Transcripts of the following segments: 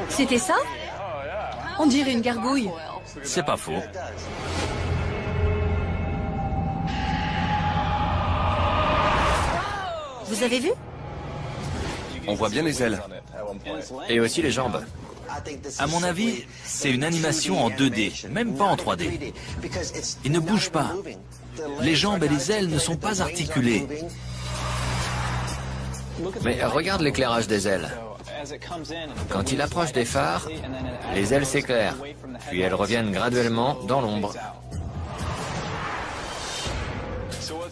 C'était ça? On dirait une gargouille. C'est pas faux. Vous avez vu? On voit bien les ailes. Et aussi les jambes. À mon avis, c'est une animation en 2D, même pas en 3D. Il ne bouge pas. Les jambes et les ailes ne sont pas articulées. Mais regarde l'éclairage des ailes. Quand il approche des phares, les ailes s'éclairent, puis elles reviennent graduellement dans l'ombre.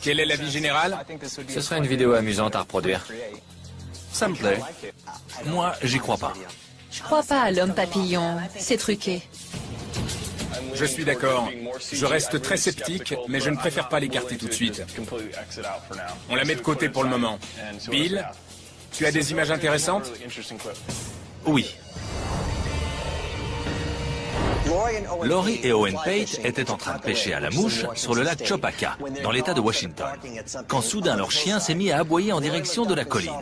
Quel est l'avis général? Ce serait une vidéo amusante à reproduire. Ça me plaît. Moi, j'y crois pas. Je crois pas à l'homme papillon. C'est truqué. Je suis d'accord. Je reste très sceptique, mais je ne préfère pas l'écarter tout de suite. On la met de côté pour le moment. Bill, tu as des images intéressantes? Oui. Laurie et Owen Pate étaient en train de pêcher à la mouche sur le lac Chopaka, dans l'état de Washington, quand soudain leur chien s'est mis à aboyer en direction de la colline.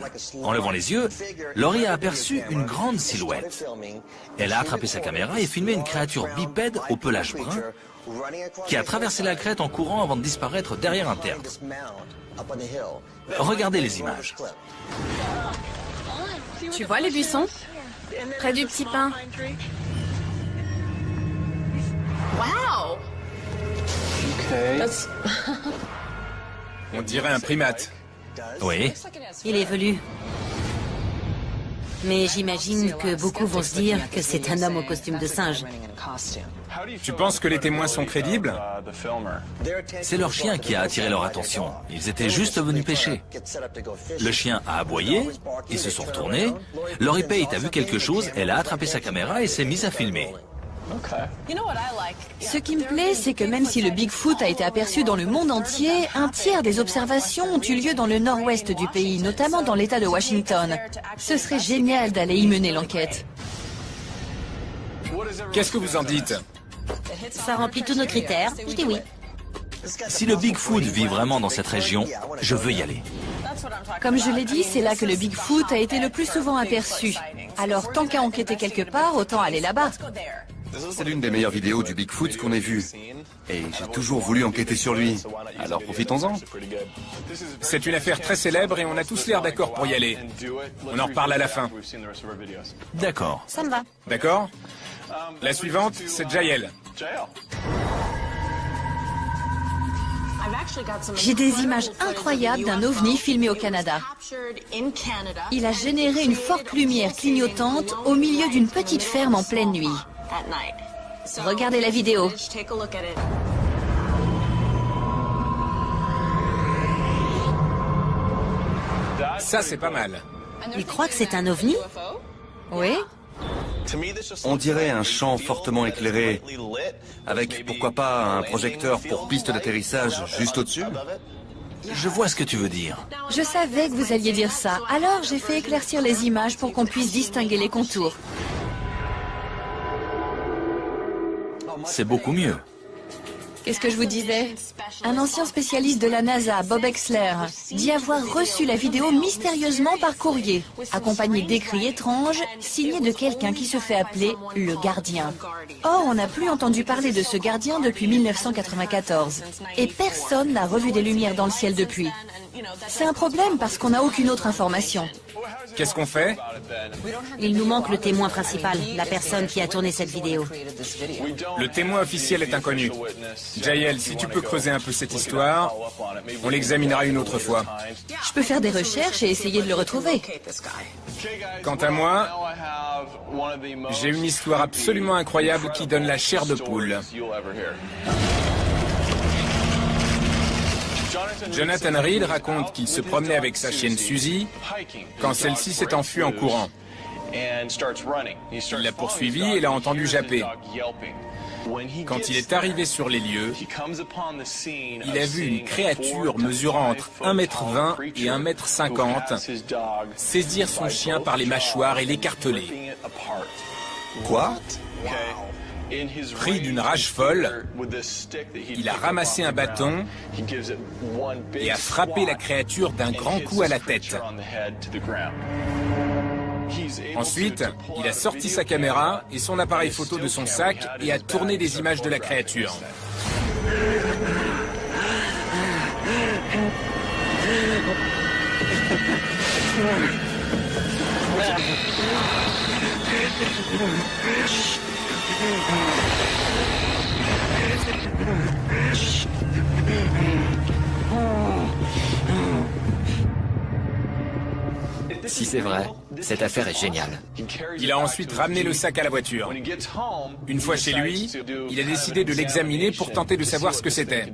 En levant les yeux, Laurie a aperçu une grande silhouette. Elle a attrapé sa caméra et filmé une créature bipède au pelage brun qui a traversé la crête en courant avant de disparaître derrière un tertre. Regardez les images. Tu vois les buissons? Près du petit pin. Wow! On dirait un primate. Oui. Il est velu. Mais j'imagine que beaucoup vont se dire que c'est un homme au costume de singe. Tu penses que les témoins sont crédibles? C'est leur chien qui a attiré leur attention. Ils étaient juste venus pêcher. Le chien a aboyé, ils se sont retournés. Laurie Pate a vu quelque chose, elle a attrapé sa caméra et s'est mise à filmer. Ce qui me plaît, c'est que même si le Bigfoot a été aperçu dans le monde entier, un tiers des observations ont eu lieu dans le nord-ouest du pays, notamment dans l'État de Washington. Ce serait génial d'aller y mener l'enquête. Qu'est-ce que vous en dites? Ça remplit tous nos critères. Je dis oui. Si le Bigfoot vit vraiment dans cette région, je veux y aller. Comme je l'ai dit, c'est là que le Bigfoot a été le plus souvent aperçu. Alors, tant qu'à enquêter quelque part, autant aller là-bas. C'est l'une des meilleures vidéos du Bigfoot qu'on ait vues. Et j'ai toujours voulu enquêter sur lui. Alors profitons-en. C'est une affaire très célèbre et on a tous l'air d'accord pour y aller. On en reparle à la fin. D'accord. Ça me va. D'accord? La suivante, c'est Jael. J'ai des images incroyables d'un ovni filmé au Canada. Il a généré une forte lumière clignotante au milieu d'une petite ferme en pleine nuit. Regardez la vidéo. Ça, c'est pas mal. Il croit que c'est un ovni? Oui. On dirait un champ fortement éclairé, avec pourquoi pas un projecteur pour piste d'atterrissage juste au-dessus. Je vois ce que tu veux dire. Je savais que vous alliez dire ça. Alors j'ai fait éclaircir les images pour qu'on puisse distinguer les contours. C'est beaucoup mieux. Qu'est-ce que je vous disais? Un ancien spécialiste de la NASA, Bob Exler, dit avoir reçu la vidéo mystérieusement par courrier, accompagné d'écrits étranges, signés de quelqu'un qui se fait appeler le gardien. Or, on n'a plus entendu parler de ce gardien depuis 1994. Et personne n'a revu des lumières dans le ciel depuis. C'est un problème parce qu'on n'a aucune autre information. Qu'est-ce qu'on fait? Il nous manque le témoin principal, la personne qui a tourné cette vidéo. Le témoin officiel est inconnu. Jael, si tu peux creuser un peu cette histoire, on l'examinera une autre fois. Je peux faire des recherches et essayer de le retrouver. Quant à moi, j'ai une histoire absolument incroyable qui donne la chair de poule. Jonathan Reed raconte qu'il se promenait avec sa chienne Suzy quand celle-ci s'est enfuie en courant. Il l'a poursuivie et l'a entendu japper. Quand il est arrivé sur les lieux, il a vu une créature mesurant entre 1,20 m et 1,50 m saisir son chien par les mâchoires et l'écarteler. Quoi? Pris d'une rage folle, il a ramassé un bâton et a frappé la créature d'un grand coup à la tête. Ensuite, il a sorti sa caméra et son appareil photo de son sac et a tourné des images de la créature. Si c'est vrai, cette affaire est géniale. Il a ensuite ramené le sac à la voiture. Une fois chez lui, il a décidé de l'examiner pour tenter de savoir ce que c'était.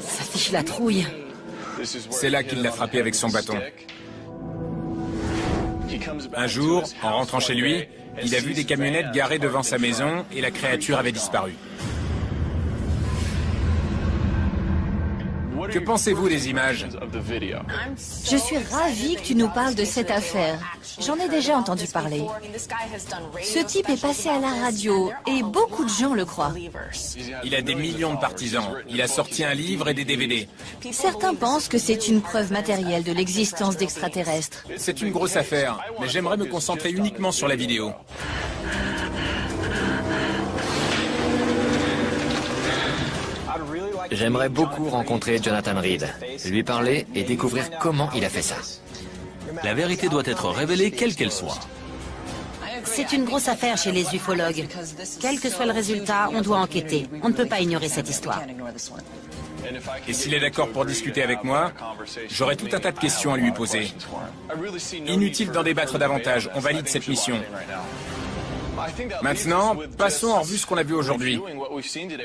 Ça fiche la trouille. C'est là qu'il l'a frappé avec son bâton. Un jour, en rentrant chez lui, il a vu des camionnettes garées devant sa maison et la créature avait disparu. Que pensez-vous des images? Je suis ravie que tu nous parles de cette affaire. J'en ai déjà entendu parler. Ce type est passé à la radio et beaucoup de gens le croient. Il a des millions de partisans. Il a sorti un livre et des DVD. Certains pensent que c'est une preuve matérielle de l'existence d'extraterrestres. C'est une grosse affaire, mais j'aimerais me concentrer uniquement sur la vidéo. J'aimerais beaucoup rencontrer Jonathan Reed, lui parler et découvrir comment il a fait ça. La vérité doit être révélée quelle qu'elle soit. C'est une grosse affaire chez les ufologues. Quel que soit le résultat, on doit enquêter. On ne peut pas ignorer cette histoire. Et s'il est d'accord pour discuter avec moi, j'aurai tout un tas de questions à lui poser. Inutile d'en débattre davantage, on valide cette mission. Maintenant, passons en revue ce qu'on a vu aujourd'hui.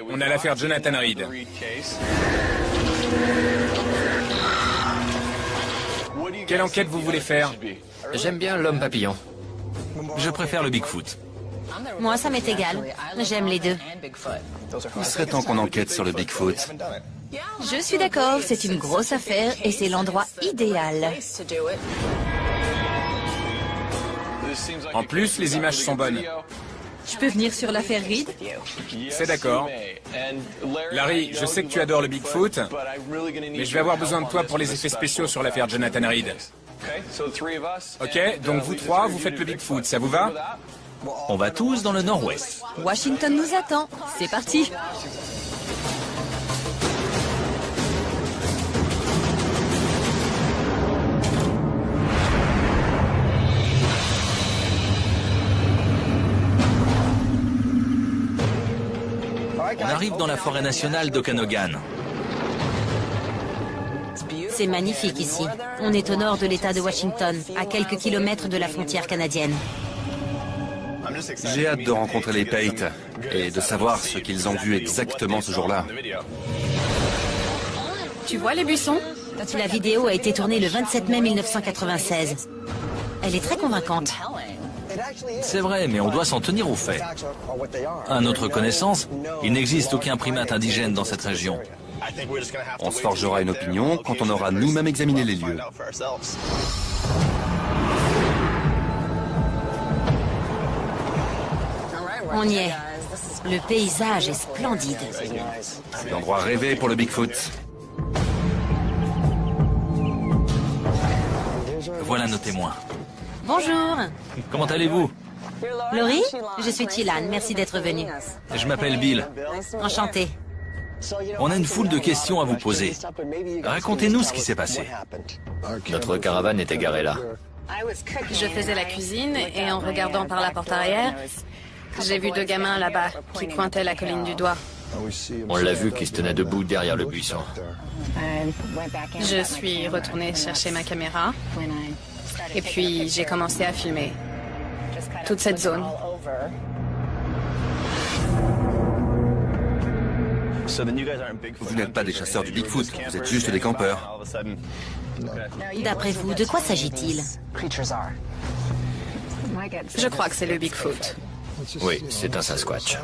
On a l'affaire Jonathan Reed. Quelle enquête vous voulez faire? J'aime bien l'homme papillon. Je préfère le Bigfoot. Moi, ça m'est égal. J'aime les deux. Il serait temps qu'on enquête sur le Bigfoot. Je suis d'accord, c'est une grosse affaire et c'est l'endroit idéal. En plus, les images sont bonnes. Je peux venir sur l'affaire Reed? C'est d'accord. Larry, je sais que tu adores le Bigfoot, mais je vais avoir besoin de toi pour les effets spéciaux sur l'affaire Jonathan Reed. Ok, donc vous trois, vous faites le Bigfoot, ça vous va? On va tous dans le nord-ouest. Washington nous attend. C'est parti. On arrive dans la forêt nationale d'Okanogan. C'est magnifique ici. On est au nord de l'État de Washington, à quelques kilomètres de la frontière canadienne. J'ai hâte de rencontrer les Pate et de savoir ce qu'ils ont vu exactement ce jour-là. Tu vois les buissons? La vidéo a été tournée le 27 mai 1996. Elle est très convaincante. C'est vrai, mais on doit s'en tenir aux faits. À notre connaissance, il n'existe aucun primate indigène dans cette région. On se forgera une opinion quand on aura nous-mêmes examiné les lieux. On y est. Le paysage est splendide. C'est l'endroit rêvé pour le Bigfoot. Voilà nos témoins. Bonjour. Comment allez-vous? Laurie, je suis Tilan. Merci d'être venue. Je m'appelle Bill. Enchantée. On a une foule de questions à vous poser. Racontez-nous ce qui s'est passé. Notre caravane était garée là. Je faisais la cuisine et en regardant par la porte arrière, j'ai vu deux gamins là-bas qui pointaient la colline du doigt. On l'a vu qui se tenait debout derrière le buisson. Je suis retournée chercher ma caméra et puis j'ai commencé à filmer toute cette zone. Vous n'êtes pas des chasseurs du Bigfoot, vous êtes juste des campeurs. D'après vous, de quoi s'agit-il? Je crois que c'est le Bigfoot. Oui, c'est un Sasquatch.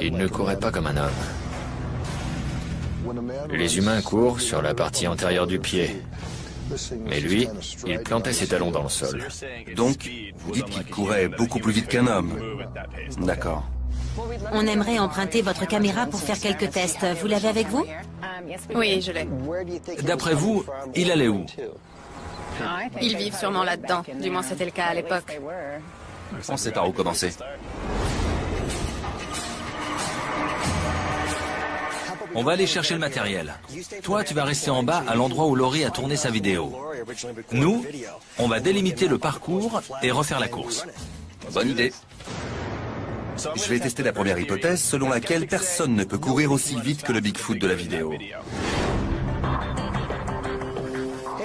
Il ne courait pas comme un homme. Les humains courent sur la partie antérieure du pied. Mais lui, il plantait ses talons dans le sol. Donc, vous dites qu'il courait beaucoup plus vite qu'un homme. D'accord. On aimerait emprunter votre caméra pour faire quelques tests. Vous l'avez avec vous? Oui, je l'ai. D'après vous, il allait où? Ils vivent sûrement là-dedans. Du moins, c'était le cas à l'époque. On sait par où commencer. On va aller chercher le matériel. Toi, tu vas rester en bas à l'endroit où Laurie a tourné sa vidéo. Nous, on va délimiter le parcours et refaire la course. Bonne idée. Je vais tester la première hypothèse selon laquelle personne ne peut courir aussi vite que le Bigfoot de la vidéo.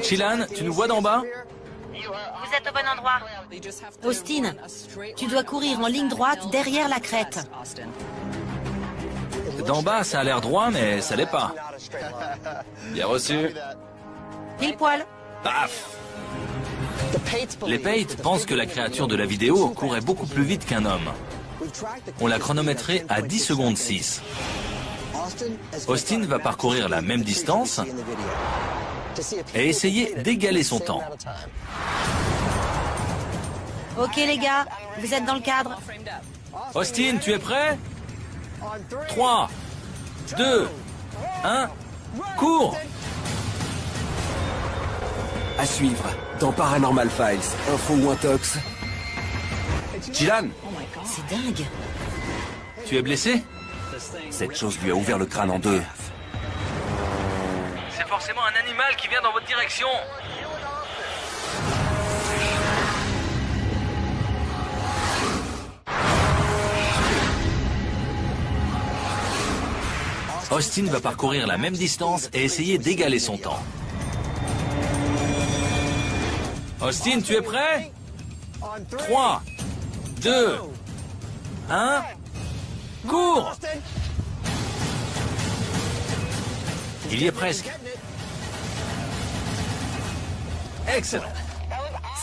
Chilan, tu nous vois d'en bas? Vous êtes au bon endroit. Austin, tu dois courir en ligne droite derrière la crête. D'en bas, ça a l'air droit, mais ça l'est pas. Bien reçu. Pile poil. Paf! Les Pate pensent que la créature de la vidéo courait beaucoup plus vite qu'un homme. On l'a chronométré à 10 secondes 6. Austin va parcourir la même distance et essayer d'égaler son temps. Ok les gars, vous êtes dans le cadre. Austin, tu es prêt? 3, 2, 1, cours! À suivre, dans Paranormal Files, info ou intox. Chilan, C'est dingue. Tu es blessé? cette chose lui a ouvert le crâne en deux. C'est forcément un animal qui vient dans votre direction. Austin va parcourir la même distance et essayer d'égaler son temps. Austin, tu es prêt? 3, 2, 1, cours! Il y est presque. Excellent.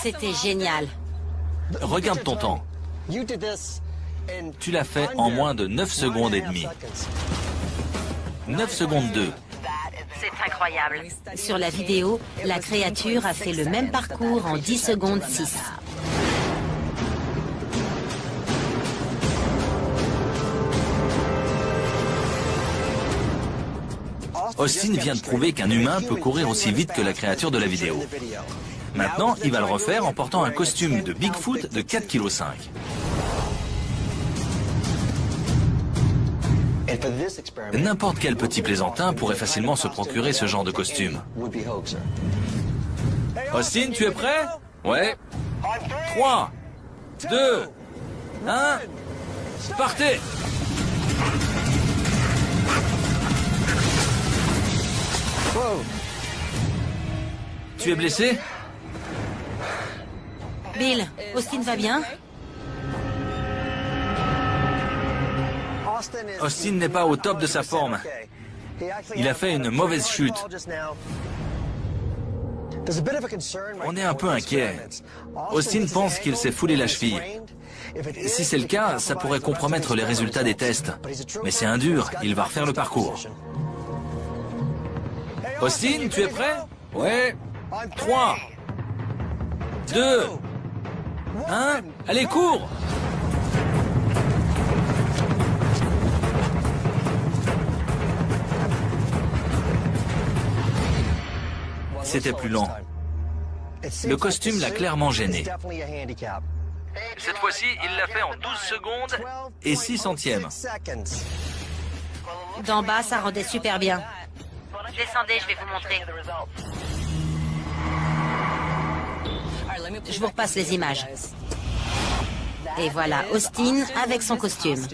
C'était génial. Regarde ton temps. Tu l'as fait en moins de 9 secondes et demie. 9 secondes 2. C'est incroyable. Sur la vidéo, la créature a fait le même parcours en 10 secondes 6. Austin vient de prouver qu'un humain peut courir aussi vite que la créature de la vidéo. Maintenant, il va le refaire en portant un costume de Bigfoot de 4,5 kg. N'importe quel petit plaisantin pourrait facilement se procurer ce genre de costume. Austin, tu es prêt? Ouais. 3, 2, 1, partez! Tu es blessé? Bill, Austin va bien? Austin n'est pas au top de sa forme. Il a fait une mauvaise chute. On est un peu inquiet. Austin pense qu'il s'est foulé la cheville. Si c'est le cas, ça pourrait compromettre les résultats des tests. Mais c'est un dur, il va refaire le parcours. Austin, tu es prêt? Ouais. 3, 2, 1, allez, cours! C'était plus lent. Le costume l'a clairement gêné. Cette fois-ci, il l'a fait en 12 secondes et 6 centièmes. D'en bas, ça rendait super bien. Descendez, je vais vous montrer. Je vous repasse les images. Et voilà Austin avec son costume.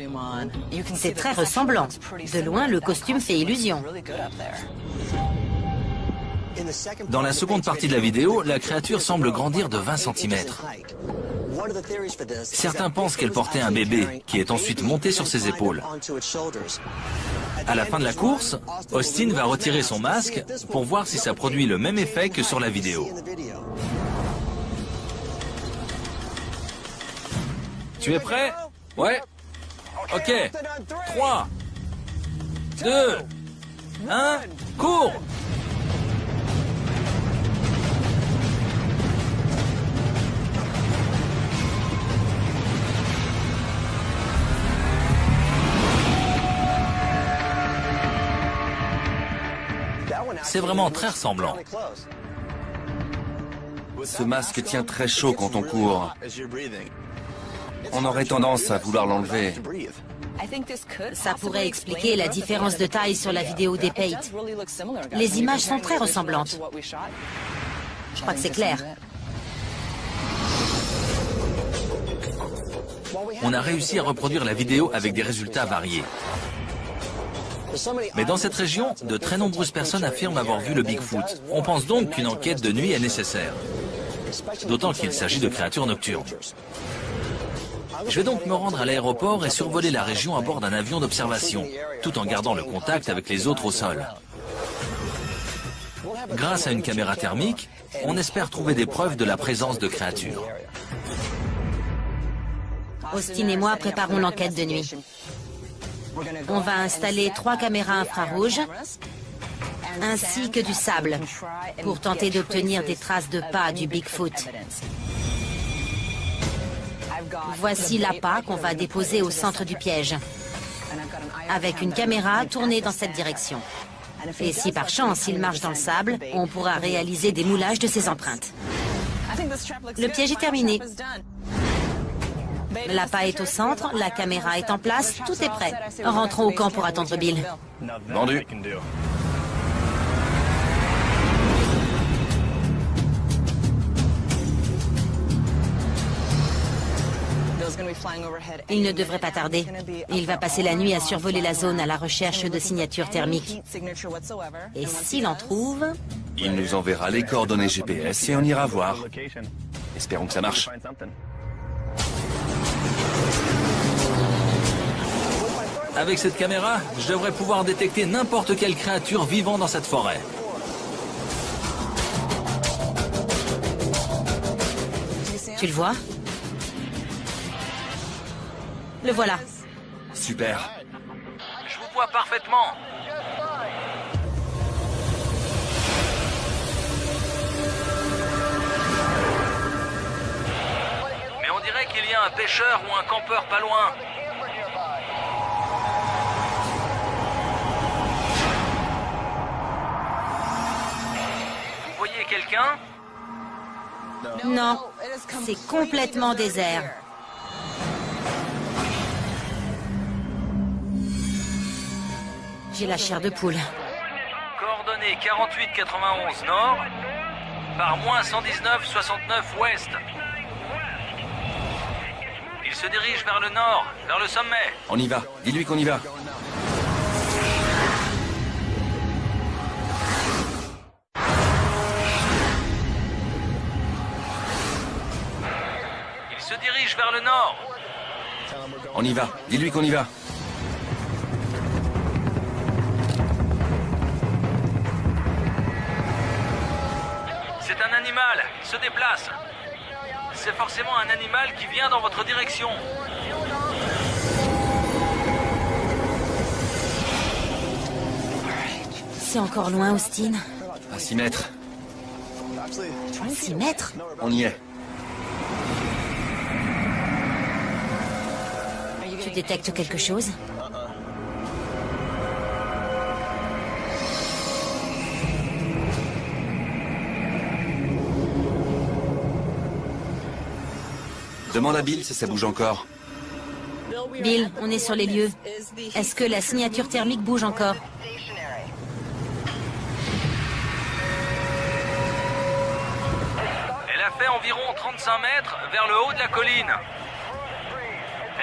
C'est très ressemblant. De loin, le costume fait illusion. Dans la seconde partie de la vidéo, la créature semble grandir de 20 cm. Certains pensent qu'elle portait un bébé, qui est ensuite monté sur ses épaules. À la fin de la course, Austin va retirer son masque pour voir si ça produit le même effet que sur la vidéo. Tu es prêt? Ouais. Ok. 3, 2, 1, cours! C'est vraiment très ressemblant. Ce masque tient très chaud quand on court. On aurait tendance à vouloir l'enlever. Ça pourrait expliquer la différence de taille sur la vidéo des Pate. Les images sont très ressemblantes. Je crois que c'est clair. On a réussi à reproduire la vidéo avec des résultats variés. Mais dans cette région, de très nombreuses personnes affirment avoir vu le Bigfoot. On pense donc qu'une enquête de nuit est nécessaire. D'autant qu'il s'agit de créatures nocturnes. Je vais donc me rendre à l'aéroport et survoler la région à bord d'un avion d'observation, tout en gardant le contact avec les autres au sol. Grâce à une caméra thermique, on espère trouver des preuves de la présence de créatures. Austin et moi préparons l'enquête de nuit. On va installer 3 caméras infrarouges ainsi que du sable pour tenter d'obtenir des traces de pas du Bigfoot. Voici l'appât qu'on va déposer au centre du piège, avec une caméra tournée dans cette direction. Et si par chance il marche dans le sable, on pourra réaliser des moulages de ses empreintes. Le piège est terminé. L'appât est au centre, la caméra est en place, tout est prêt. Rentrons au camp pour attendre Bill. Vendu. Il ne devrait pas tarder. Il va passer la nuit à survoler la zone à la recherche de signatures thermiques. Et s'il en trouve... Il nous enverra les coordonnées GPS et on ira voir. Espérons que ça marche. Avec cette caméra, je devrais pouvoir détecter n'importe quelle créature vivant dans cette forêt. Tu le vois? Le voilà. Super. Je vous vois parfaitement. Mais on dirait qu'il y a un pêcheur ou un campeur pas loin. Vous voyez quelqu'un? Non, c'est complètement désert. J'ai la chair de poule. Coordonnées 4891 nord par moins 119 ouest. Il se dirige vers le nord, vers le sommet. On y va. Dis-lui qu'on y va. Il se dirige vers le nord. On y va. Dis-lui qu'on y va. C'est un animal, il se déplace. C'est forcément un animal qui vient dans votre direction. C'est encore loin, Austin. À 6 mètres. 6 mètres? On y est. Tu détectes quelque chose? Demande à Bill si ça bouge encore. Bill, on est sur les lieux. Est-ce que la signature thermique bouge encore? Elle a fait environ 35 mètres vers le haut de la colline.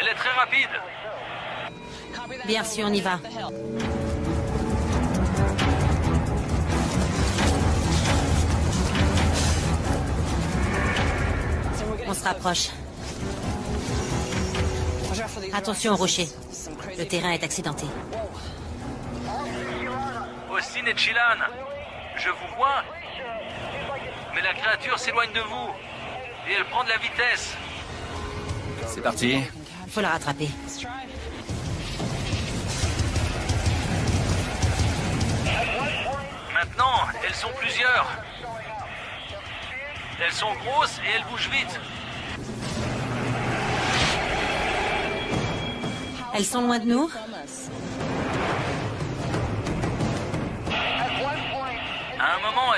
Elle est très rapide. Bien sûr, on y va. On se rapproche. Attention au rocher. Le terrain est accidenté. Austin et Chilan, je vous vois. Mais la créature s'éloigne de vous. Et elle prend de la vitesse. C'est parti. Il faut la rattraper. Maintenant, elles sont plusieurs. Elles sont grosses et elles bougent vite. Elles sont loin de nous?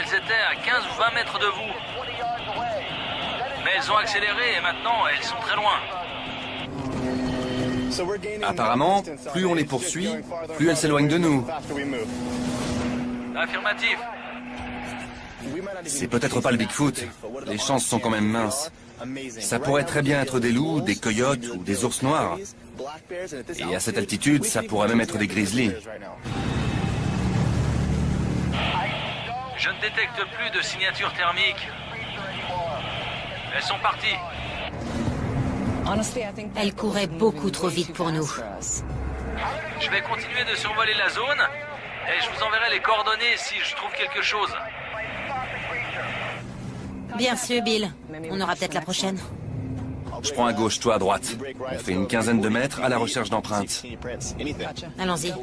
elles étaient à 15 ou 20 mètres de vous. Mais elles ont accéléré et maintenant, elles sont très loin. Apparemment, plus on les poursuit, plus elles s'éloignent de nous. Affirmatif. C'est peut-être pas le Bigfoot. Les chances sont quand même minces. Ça pourrait très bien être des loups, des coyotes ou des ours noirs. Et à cette altitude, ça pourrait même être des grizzlies. Je ne détecte plus de signature thermique. Elles sont parties. Elle courait beaucoup trop vite pour nous. Je vais continuer de survoler la zone et je vous enverrai les coordonnées si je trouve quelque chose. Bien sûr, Bill. On aura peut-être la prochaine. Je prends à gauche, toi à droite. On fait une quinzaine de mètres à la recherche d'empreintes. Allons-y.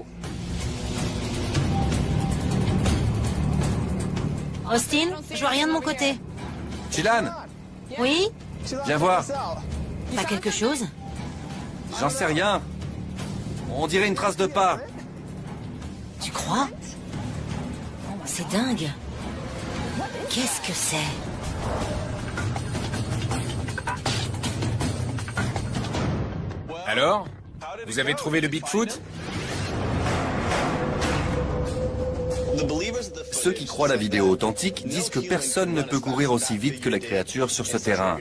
Austin, je vois rien de mon côté. Chilan, Oui? viens voir. Pas quelque chose? J'en sais rien. On dirait une trace de pas. Tu crois? C'est dingue. Qu'est-ce que c'est? Alors? Vous avez trouvé le Bigfoot? Ceux qui croient la vidéo authentique disent que personne ne peut courir aussi vite que la créature sur ce terrain.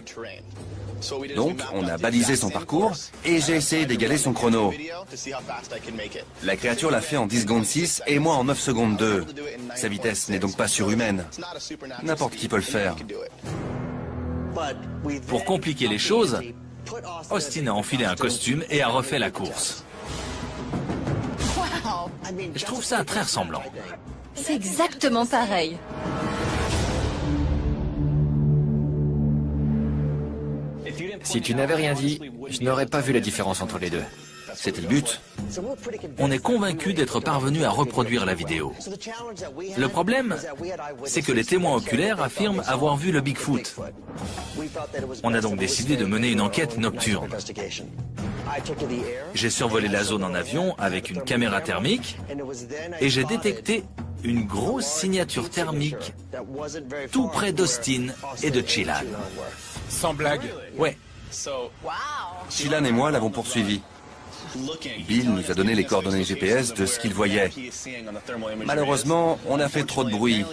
Donc, on a balisé son parcours et j'ai essayé d'égaler son chrono. La créature l'a fait en 10 secondes 6 et moi en 9 secondes 2. Sa vitesse n'est donc pas surhumaine. N'importe qui peut le faire. Pour compliquer les choses, Austin a enfilé un costume et a refait la course. Je trouve ça très ressemblant. C'est exactement pareil. Si tu n'avais rien dit, je n'aurais pas vu la différence entre les deux. C'était le but. On est convaincu d'être parvenu à reproduire la vidéo. Le problème, c'est que les témoins oculaires affirment avoir vu le Bigfoot. On a donc décidé de mener une enquête nocturne. J'ai survolé la zone en avion avec une caméra thermique et j'ai détecté une grosse signature thermique tout près d'Austin et de Chilan. Sans blague. Ouais, Chilan et moi l'avons poursuivi. Bill nous a donné les coordonnées GPS de ce qu'il voyait. Malheureusement, on a fait trop de bruit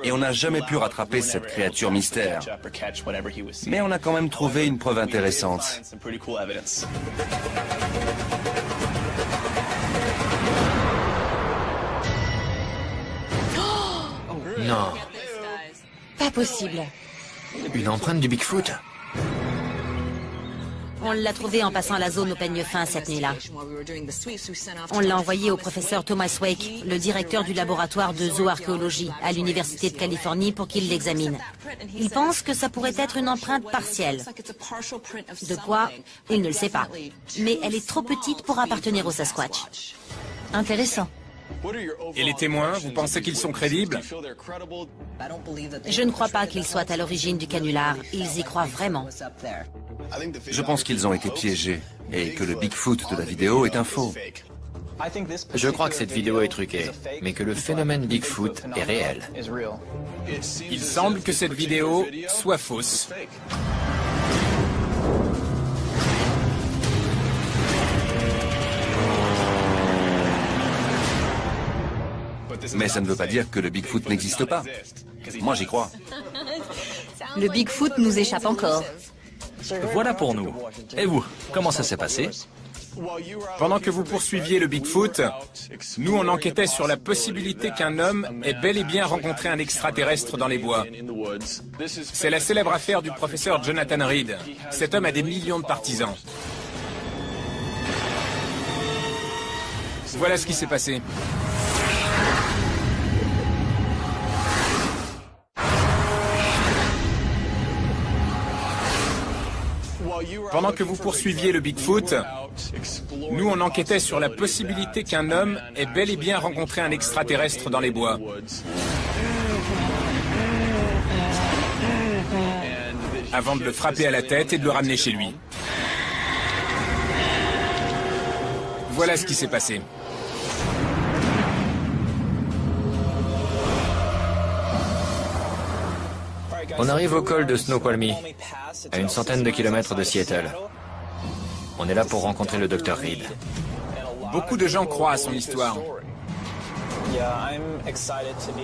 et on n'a jamais pu rattraper cette créature mystère. Mais on a quand même trouvé une preuve intéressante. Non. Pas possible. Une empreinte du Bigfoot? On l'a trouvé en passant la zone au peigne fin cette nuit-là. On l'a envoyé au professeur Thomas Wake, le directeur du laboratoire de zooarchéologie à l'Université de Californie, pour qu'il l'examine. Il pense que ça pourrait être une empreinte partielle. De quoi? Il ne le sait pas. Mais elle est trop petite pour appartenir au Sasquatch. Intéressant. Et les témoins, vous pensez qu'ils sont crédibles? Je ne crois pas qu'ils soient à l'origine du canular. Ils y croient vraiment. Je pense qu'ils ont été piégés et que le Bigfoot de la vidéo est un faux. Je crois que cette vidéo est truquée, mais que le phénomène Bigfoot est réel. Il semble que cette vidéo soit fausse. Mais ça ne veut pas dire que le Bigfoot n'existe pas. Moi, j'y crois. Le Bigfoot nous échappe encore. voilà pour nous. Et vous, comment ça s'est passé? Pendant que vous poursuiviez le Bigfoot, nous on enquêtait sur la possibilité qu'un homme ait bel et bien rencontré un extraterrestre dans les bois. C'est la célèbre affaire du professeur Jonathan Reed. Cet homme a des millions de partisans. Voilà ce qui s'est passé. Pendant que vous poursuiviez le Bigfoot, nous on enquêtait sur la possibilité qu'un homme ait bel et bien rencontré un extraterrestre dans les bois. Avant de le frapper à la tête et de le ramener chez lui. Voilà ce qui s'est passé. On arrive au col de Snoqualmie, à une centaine de kilomètres de Seattle. On est là pour rencontrer le Dr Reed. Beaucoup de gens croient à son histoire.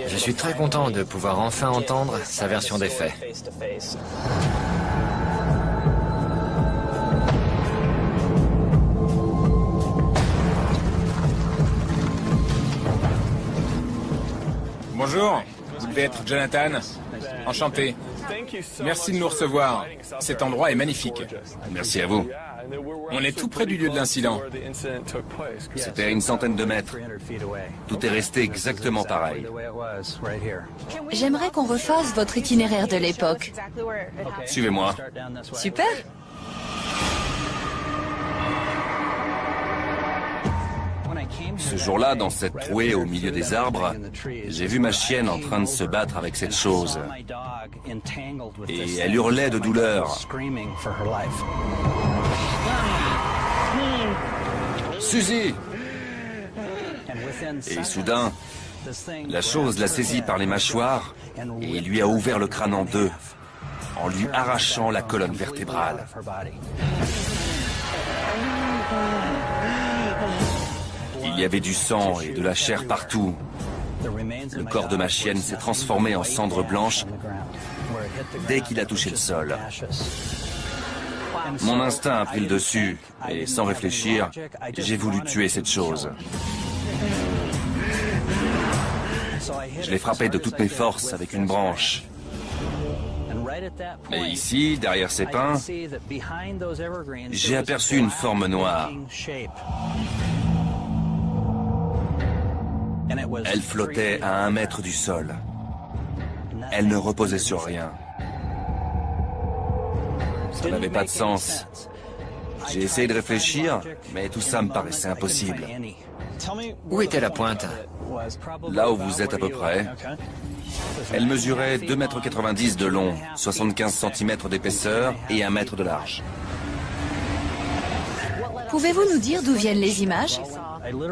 Je suis très content de pouvoir enfin entendre sa version des faits. Bonjour, vous devez être Jonathan. Enchanté. Merci de nous recevoir. Cet endroit est magnifique. Merci à vous. On est tout près du lieu de l'incident. C'était à une centaine de mètres. Tout est resté exactement pareil. J'aimerais qu'on refasse votre itinéraire de l'époque. Suivez-moi. Super. Ce jour-là, dans cette trouée au milieu des arbres, j'ai vu ma chienne en train de se battre avec cette chose. Et elle hurlait de douleur. Suzy! Et soudain, la chose l'a saisie par les mâchoires et lui a ouvert le crâne en deux, en lui arrachant la colonne vertébrale. Il y avait du sang et de la chair partout. Le corps de ma chienne s'est transformé en cendre blanche dès qu'il a touché le sol. Mon instinct a pris le dessus, et sans réfléchir, j'ai voulu tuer cette chose. Je l'ai frappé de toutes mes forces avec une branche. Et ici, derrière ces pins, j'ai aperçu une forme noire. Elle flottait à 1 mètre du sol. Elle ne reposait sur rien. Ça n'avait pas de sens. J'ai essayé de réfléchir, mais tout ça me paraissait impossible. Où était la pointe? Là où vous êtes à peu près. Elle mesurait 2,90 m de long, 75 cm d'épaisseur et 1 mètre de large. Pouvez-vous nous dire d'où viennent les images?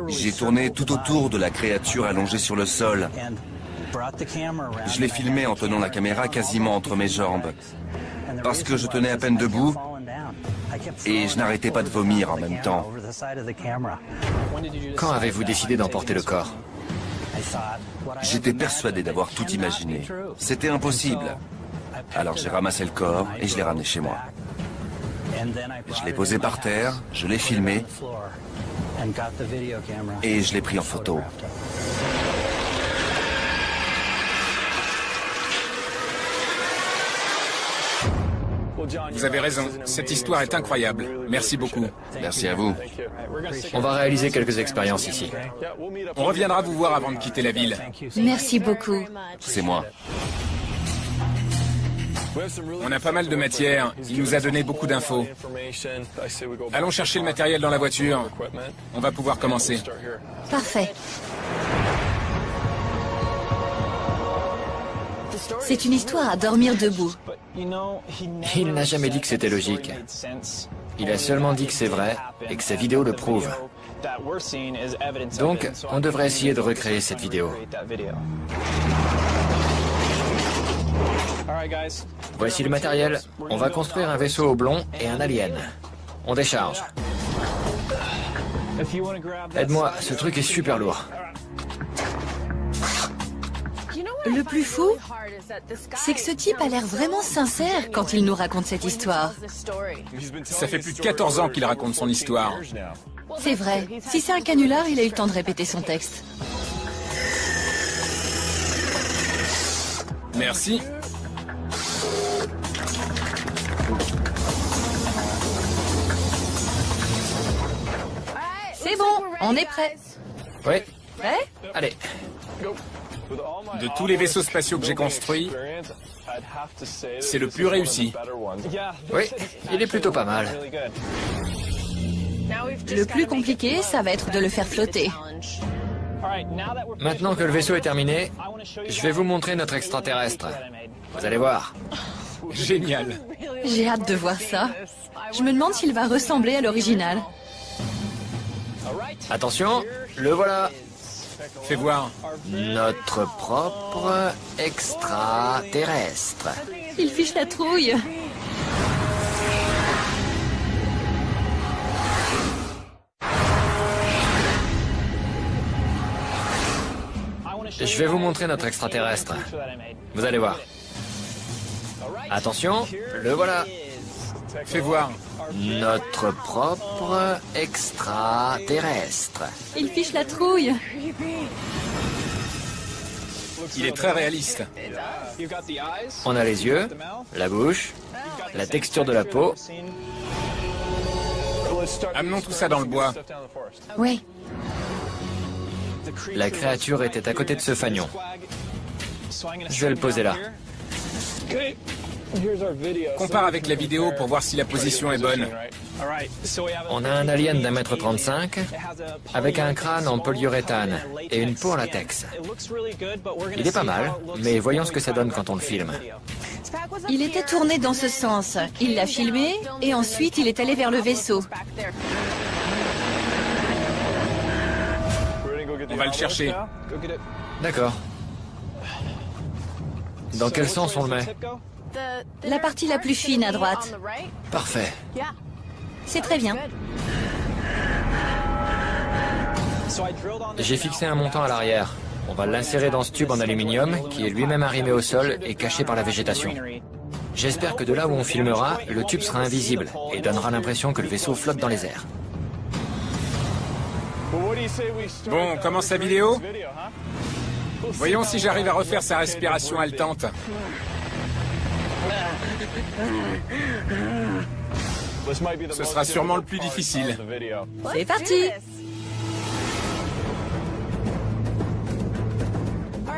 J'ai tourné tout autour de la créature allongée sur le sol. Je l'ai filmée en tenant la caméra quasiment entre mes jambes. Parce que je tenais à peine debout et je n'arrêtais pas de vomir en même temps. Quand avez-vous décidé d'emporter le corps? J'étais persuadé d'avoir tout imaginé. C'était impossible. Alors j'ai ramassé le corps et je l'ai ramené chez moi. Je l'ai posé par terre, je l'ai filmé et je l'ai pris en photo. Vous avez raison, cette histoire est incroyable. Merci beaucoup. Merci à vous. On va réaliser quelques expériences ici. On reviendra vous voir avant de quitter la ville. Merci beaucoup. C'est moi. On a pas mal de matière. Il nous a donné beaucoup d'infos. Allons chercher le matériel dans la voiture. On va pouvoir commencer. Parfait. C'est une histoire à dormir debout. Il n'a jamais dit que c'était logique. Il a seulement dit que c'est vrai et que sa vidéo le prouve. Donc, on devrait essayer de recréer cette vidéo. Voici le matériel. On va construire un vaisseau oblong et un alien. On décharge. Aide-moi, ce truc est super lourd. Le plus fou, c'est que ce type a l'air vraiment sincère quand il nous raconte cette histoire. Ça fait plus de 14 ans qu'il raconte son histoire. C'est vrai. Si c'est un canular, il a eu le temps de répéter son texte. Merci. C'est bon, on est prêt. Oui, Prêt? allez. De tous les vaisseaux spatiaux que j'ai construits, c'est le plus réussi. Oui, il est plutôt pas mal. Le plus compliqué, ça va être de le faire flotter. Maintenant que le vaisseau est terminé, je vais vous montrer notre extraterrestre. Vous allez voir. Génial. J'ai hâte de voir ça. Je me demande s'il va ressembler à l'original. Attention, le voilà. Fais voir. Notre propre extraterrestre. Il fiche la trouille. Je vais vous montrer notre extraterrestre. Vous allez voir. Attention, le voilà. Fais voir. Notre propre extraterrestre. Il fiche la trouille. Il est très réaliste. On a les yeux, la bouche, la texture de la peau. Amenons tout ça dans le bois. Oui. La créature était à côté de ce fanion. Je vais le poser là. Compare avec la vidéo pour voir si la position est bonne. On a un alien d'1,35 m avec un crâne en polyuréthane et une peau en latex. Il est pas mal, mais voyons ce que ça donne quand on le filme. Il était tourné dans ce sens. Il l'a filmé et ensuite il est allé vers le vaisseau. On va le chercher. D'accord. Dans quel sens on le met? La partie la plus fine à droite. Parfait. C'est très bien. J'ai fixé un montant à l'arrière. On va l'insérer dans ce tube en aluminium qui est lui-même arrimé au sol et caché par la végétation. J'espère que de là où on filmera, le tube sera invisible et donnera l'impression que le vaisseau flotte dans les airs. Bon, on commence la vidéo? Voyons si j'arrive à refaire sa respiration haletante. Ce sera sûrement le plus difficile. C'est parti.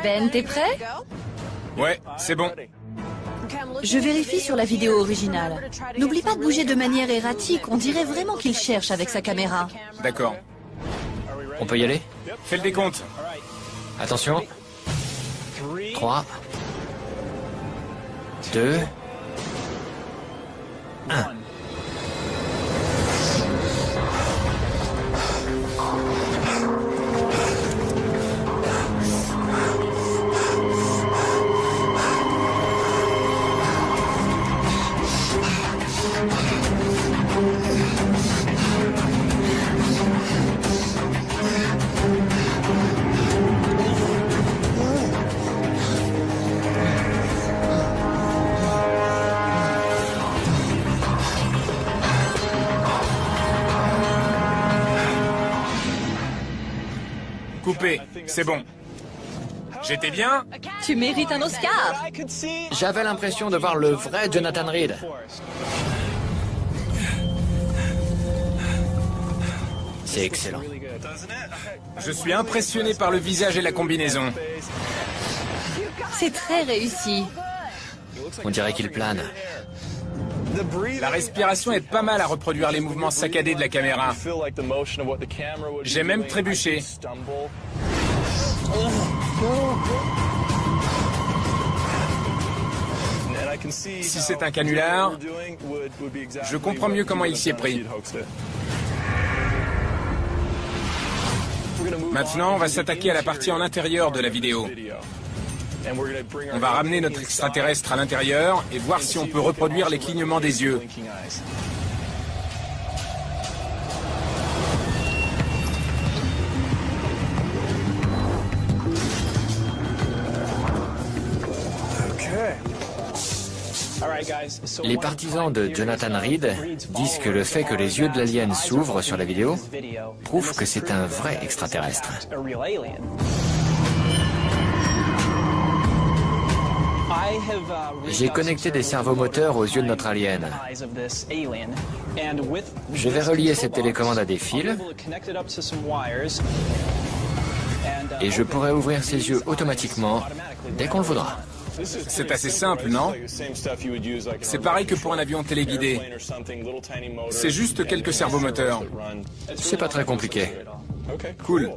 Ben, t'es prêt? Ouais, c'est bon. Je vérifie sur la vidéo originale. N'oublie pas de bouger de manière erratique. On dirait vraiment qu'il cherche avec sa caméra. D'accord. On peut y aller? Fais le décompte. Attention. 3, 2, 1. Coupé, c'est bon. J'étais bien? Tu mérites un Oscar. J'avais l'impression de voir le vrai Jonathan Reed. C'est excellent. Je suis impressionné par le visage et la combinaison. C'est très réussi. On dirait qu'il plane. La respiration est pas mal à reproduire les mouvements saccadés de la caméra. J'ai même trébuché. Si c'est un canular, je comprends mieux comment il s'y est pris. Maintenant, on va s'attaquer à la partie en intérieur de la vidéo. On va ramener notre extraterrestre à l'intérieur et voir si on peut reproduire les clignements des yeux. Les partisans de Jonathan Reed disent que le fait que les yeux de l'alien s'ouvrent sur la vidéo prouve que c'est un vrai extraterrestre. J'ai connecté des servomoteurs aux yeux de notre alien. Je vais relier cette télécommande à des fils et je pourrai ouvrir ses yeux automatiquement dès qu'on le voudra. C'est assez simple, non? C'est pareil que pour un avion téléguidé. C'est juste quelques servomoteurs. C'est pas très compliqué. Cool.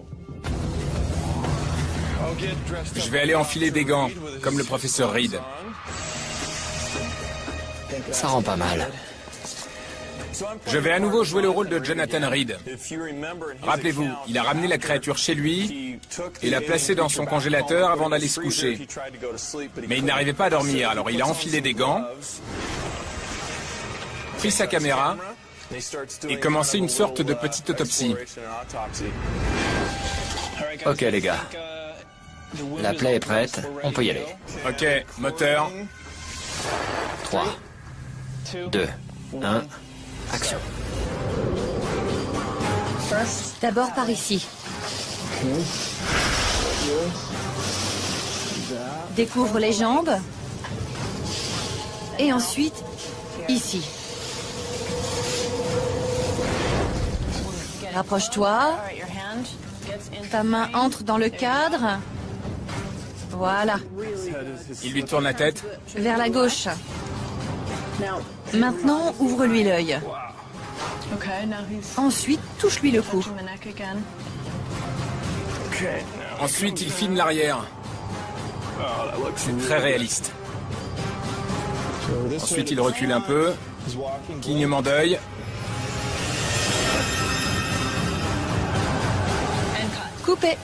Je vais aller enfiler des gants, comme le professeur Reed. Ça rend pas mal. Je vais à nouveau jouer le rôle de Jonathan Reed. Rappelez-vous, il a ramené la créature chez lui et l'a placée dans son congélateur avant d'aller se coucher. Mais il n'arrivait pas à dormir, alors il a enfilé des gants, pris sa caméra et commencé une sorte de petite autopsie. Ok les gars, la plaie est prête, on peut y aller. Ok, moteur. 3, 2, 1, action. D'abord par ici. Découvre les jambes. Et ensuite, ici. Rapproche-toi. Ta main entre dans le cadre. Voilà. Il lui tourne la tête. Vers la gauche. Maintenant, ouvre-lui l'œil. Ensuite, touche-lui le cou. Ensuite, il filme l'arrière. C'est très réaliste. Ensuite, il recule un peu. Clignement d'œil. Coupé.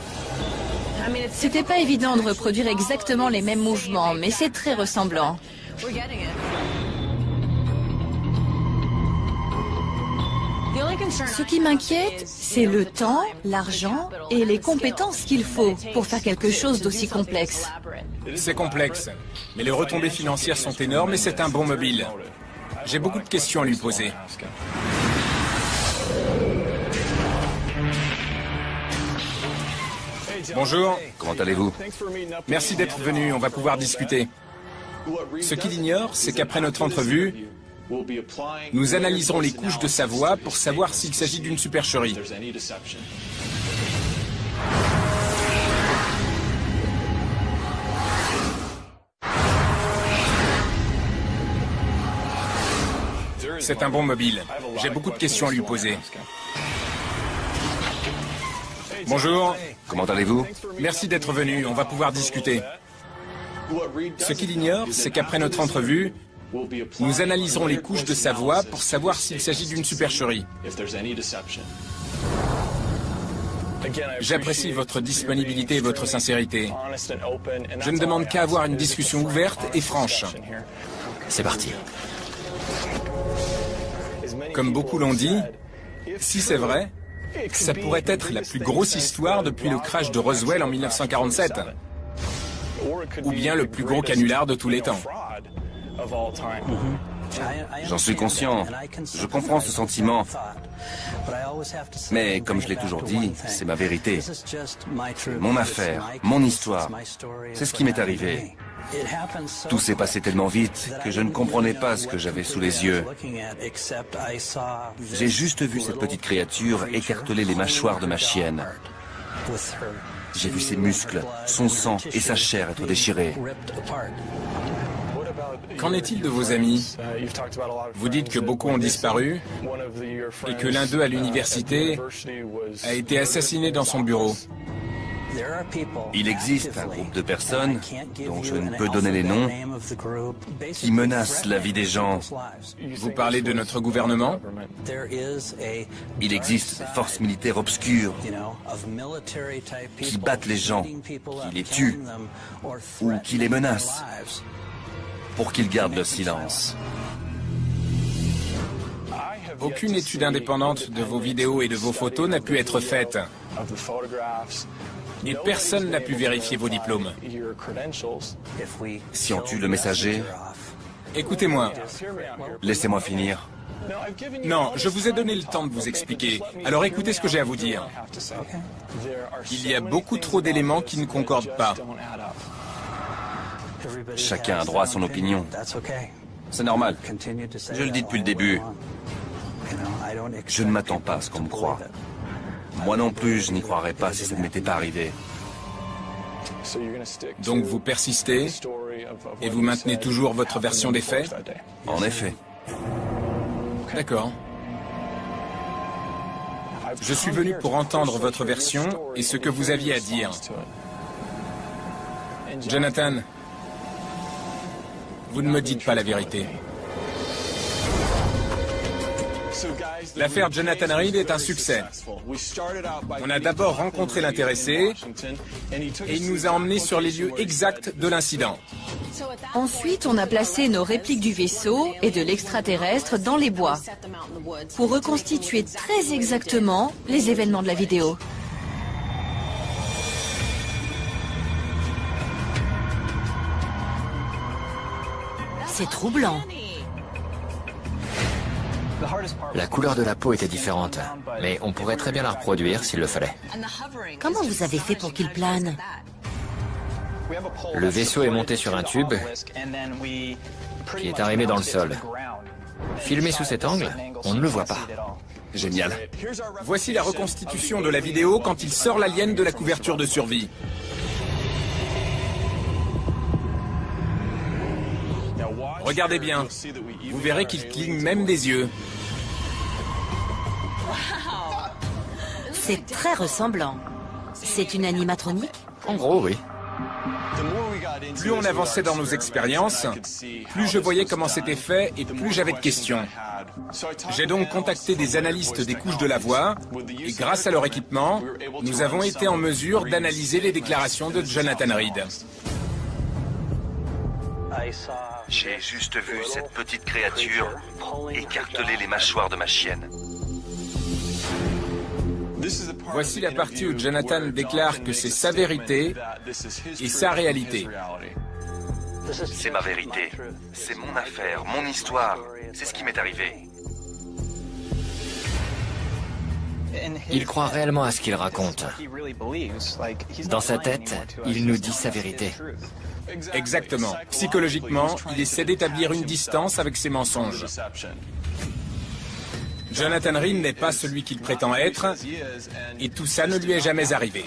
C'était pas évident de reproduire exactement les mêmes mouvements, mais c'est très ressemblant. Ce qui m'inquiète, c'est le temps, l'argent et les compétences qu'il faut pour faire quelque chose d'aussi complexe. C'est complexe, mais les retombées financières sont énormes et c'est un bon mobile. J'ai beaucoup de questions à lui poser. Bonjour. Comment allez-vous? Merci d'être venu, on va pouvoir discuter. Ce qu'il ignore, c'est qu'après notre entrevue, nous analyserons les couches de sa voix pour savoir s'il s'agit d'une supercherie. C'est un bon mobile. J'ai beaucoup de questions à lui poser. Bonjour. Comment allez-vous? Merci d'être venu, on va pouvoir discuter. Ce qu'il ignore, c'est qu'après notre entrevue, nous analyserons les couches de sa voix pour savoir s'il s'agit d'une supercherie. J'apprécie votre disponibilité et votre sincérité. Je ne demande qu'à avoir une discussion ouverte et franche. C'est parti. Comme beaucoup l'ont dit, si c'est vrai, ça pourrait être la plus grosse histoire depuis le crash de Roswell en 1947. Ou bien le plus gros canular de tous les temps. J'en suis conscient. Je comprends ce sentiment. Mais comme je l'ai toujours dit, c'est ma vérité. Mon affaire, mon histoire. C'est ce qui m'est arrivé. Tout s'est passé tellement vite que je ne comprenais pas ce que j'avais sous les yeux. J'ai juste vu cette petite créature écarteler les mâchoires de ma chienne. J'ai vu ses muscles, son sang et sa chair être déchirés. Qu'en est-il de vos amis? Vous dites que beaucoup ont disparu et que l'un d'eux à l'université a été assassiné dans son bureau. Il existe un groupe de personnes, dont je ne peux donner les noms, qui menacent la vie des gens. Vous parlez de notre gouvernement? Il existe des forces militaires obscures qui battent les gens, qui les tuent ou qui les menacent pour qu'ils gardent le silence. Aucune étude indépendante de vos vidéos et de vos photos n'a pu être faite. Et personne n'a pu vérifier vos diplômes. Si on tue le messager, Écoutez-moi. laissez-moi finir. Non, je vous ai donné le temps de vous expliquer. Alors écoutez ce que j'ai à vous dire. Il y a beaucoup trop d'éléments qui ne concordent pas. Chacun a droit à son opinion. C'est normal. Je le dis depuis le début. Je ne m'attends pas à ce qu'on me croie. Moi non plus, je n'y croirais pas si ça ne m'était pas arrivé. Donc vous persistez et vous maintenez toujours votre version des faits? En effet. D'accord. Je suis venu pour entendre votre version et ce que vous aviez à dire. Jonathan, vous ne me dites pas la vérité. L'affaire Jonathan Reed est un succès. On a d'abord rencontré l'intéressé et il nous a emmenés sur les lieux exacts de l'incident. Ensuite, on a placé nos répliques du vaisseau et de l'extraterrestre dans les bois pour reconstituer très exactement les événements de la vidéo. C'est troublant. La couleur de la peau était différente, mais on pourrait très bien la reproduire s'il le fallait. Comment vous avez fait pour qu'il plane? Le vaisseau est monté sur un tube qui est arrimé dans le sol. Filmé sous cet angle, on ne le voit pas. Génial. Voici la reconstitution de la vidéo quand il sort l'alien de la couverture de survie. Regardez bien, vous verrez qu'il cligne même des yeux. C'est très ressemblant. C'est une animatronique? En gros, oui. Plus on avançait dans nos expériences, plus je voyais comment c'était fait et plus j'avais de questions. J'ai donc contacté des analystes des couches de la voix et grâce à leur équipement, nous avons été en mesure d'analyser les déclarations de Jonathan Reed. J'ai juste vu cette petite créature écarteler les mâchoires de ma chienne. Voici la partie où Jonathan déclare que c'est sa vérité et sa réalité. C'est ma vérité. C'est mon affaire, mon histoire. C'est ce qui m'est arrivé. Il croit réellement à ce qu'il raconte. Dans sa tête, il nous dit sa vérité. Exactement. Psychologiquement, il essaie d'établir une distance avec ses mensonges. Jonathan Reed n'est pas celui qu'il prétend être, et tout ça ne lui est jamais arrivé.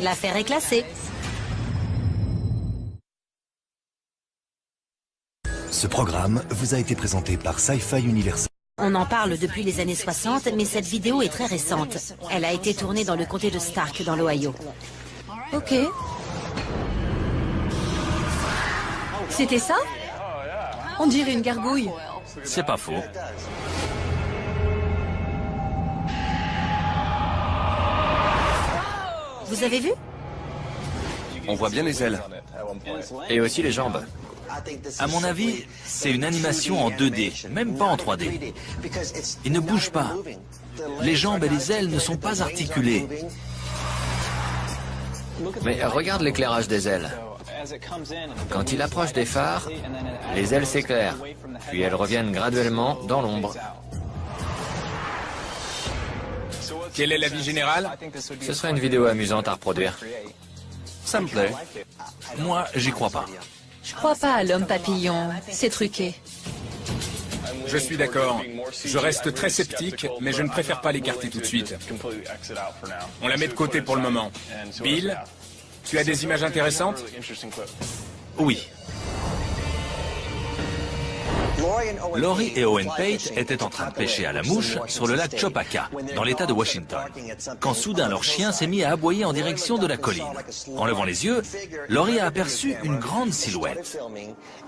L'affaire est classée. Ce programme vous a été présenté par Sci-Fi Universal. On en parle depuis les années 60, mais cette vidéo est très récente. Elle a été tournée dans le comté de Stark, dans l'Ohio. Ok. C'était ça? On dirait une gargouille. C'est pas faux. Vous avez vu? On voit bien les ailes. Et aussi les jambes. À mon avis, c'est une animation en 2D, même pas en 3D. Il ne bouge pas. Les jambes et les ailes ne sont pas articulées. Mais regarde l'éclairage des ailes. Quand il approche des phares, les ailes s'éclairent, puis elles reviennent graduellement dans l'ombre. Quelle est l'avis général? Ce serait une vidéo amusante à reproduire. Ça me plaît. Moi, j'y crois pas. Je crois pas à l'homme papillon. C'est truqué. Je suis d'accord. Je reste très sceptique, mais je ne préfère pas l'écarter tout de suite. On la met de côté pour le moment. Bill, tu as des images intéressantes? Oui. Laurie et Owen Pate étaient en train de pêcher à la mouche sur le lac Chopaka, dans l'état de Washington, quand soudain leur chien s'est mis à aboyer en direction de la colline. En levant les yeux, Laurie a aperçu une grande silhouette.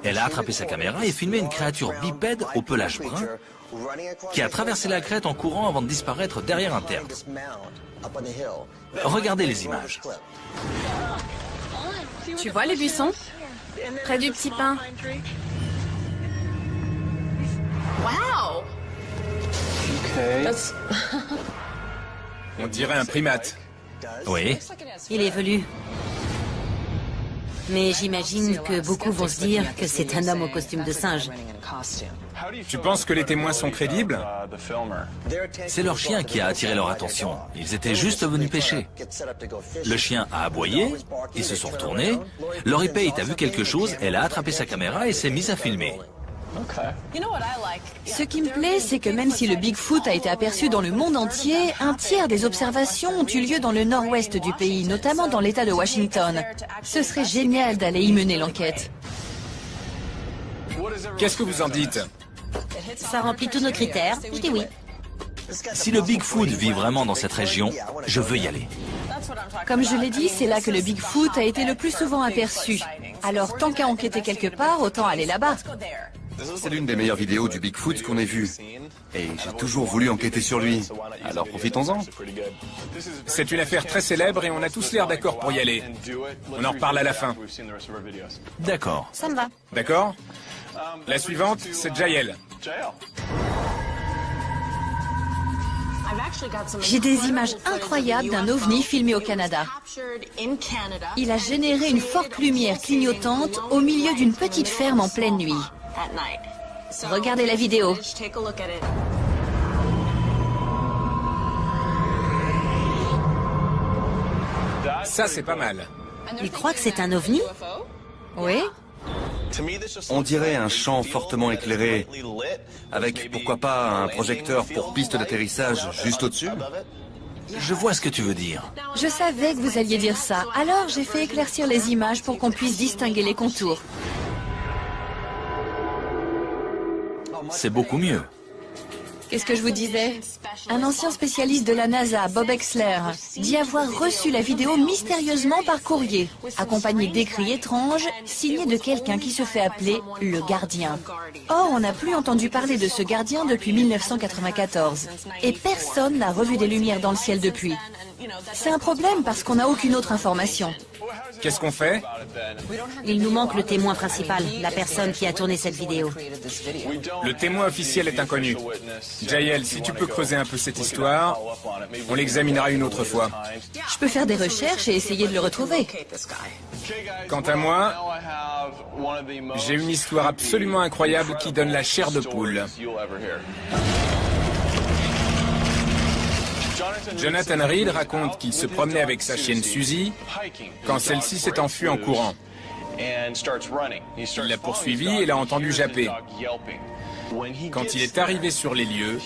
Elle a attrapé sa caméra et filmé une créature bipède au pelage brun qui a traversé la crête en courant avant de disparaître derrière un tertre. Regardez les images. Tu vois les buissons? Près du petit pin. Wow! On dirait un primate. Oui. Il évolue. Mais j'imagine que beaucoup vont se dire que c'est un homme au costume de singe. Tu penses que les témoins sont crédibles? C'est leur chien qui a attiré leur attention. Ils étaient juste venus pêcher. Le chien a aboyé, ils se sont retournés. Laurie Pate a vu quelque chose, elle a attrapé sa caméra et s'est mise à filmer. Ce qui me plaît, c'est que même si le Bigfoot a été aperçu dans le monde entier, un tiers des observations ont eu lieu dans le nord-ouest du pays, notamment dans l'État de Washington. Ce serait génial d'aller y mener l'enquête. Qu'est-ce que vous en dites? Ça remplit tous nos critères. Je dis oui. Si le Bigfoot vit vraiment dans cette région, je veux y aller. Comme je l'ai dit, c'est là que le Bigfoot a été le plus souvent aperçu. Alors tant qu'à enquêter quelque part, autant aller là-bas. C'est l'une des meilleures vidéos du Bigfoot qu'on ait vues. Et j'ai toujours voulu enquêter sur lui. Alors profitons-en. C'est une affaire très célèbre et on a tous l'air d'accord pour y aller. On en reparle à la fin. D'accord. Ça me va. D'accord? La suivante, c'est Jael. J'ai des images incroyables d'un ovni filmé au Canada. Il a généré une forte lumière clignotante au milieu d'une petite ferme en pleine nuit. Regardez la vidéo. Ça, c'est pas mal. Il croit que c'est un ovni? Oui? On dirait un champ fortement éclairé, avec pourquoi pas un projecteur pour piste d'atterrissage juste au-dessus. Je vois ce que tu veux dire. Je savais que vous alliez dire ça, alors j'ai fait éclaircir les images pour qu'on puisse distinguer les contours. C'est beaucoup mieux. Qu'est-ce que je vous disais? Un ancien spécialiste de la NASA, Bob Exler, dit avoir reçu la vidéo mystérieusement par courrier, accompagné d'écrits étranges, signés de quelqu'un qui se fait appeler le gardien. Or, on n'a plus entendu parler de ce gardien depuis 1994, et personne n'a revu des lumières dans le ciel depuis. C'est un problème parce qu'on n'a aucune autre information. Qu'est-ce qu'on fait? Il nous manque le témoin principal, la personne qui a tourné cette vidéo. Le témoin officiel est inconnu. Jael, si tu peux creuser un peu cette histoire, on l'examinera une autre fois. Je peux faire des recherches et essayer de le retrouver. Quant à moi, j'ai une histoire absolument incroyable qui donne la chair de poule. Jonathan Reed raconte qu'il se promenait avec sa chienne Suzy quand celle-ci s'est enfuie en courant. Il l'a poursuivie et l'a entendu japper. Quand il est arrivé sur les lieux,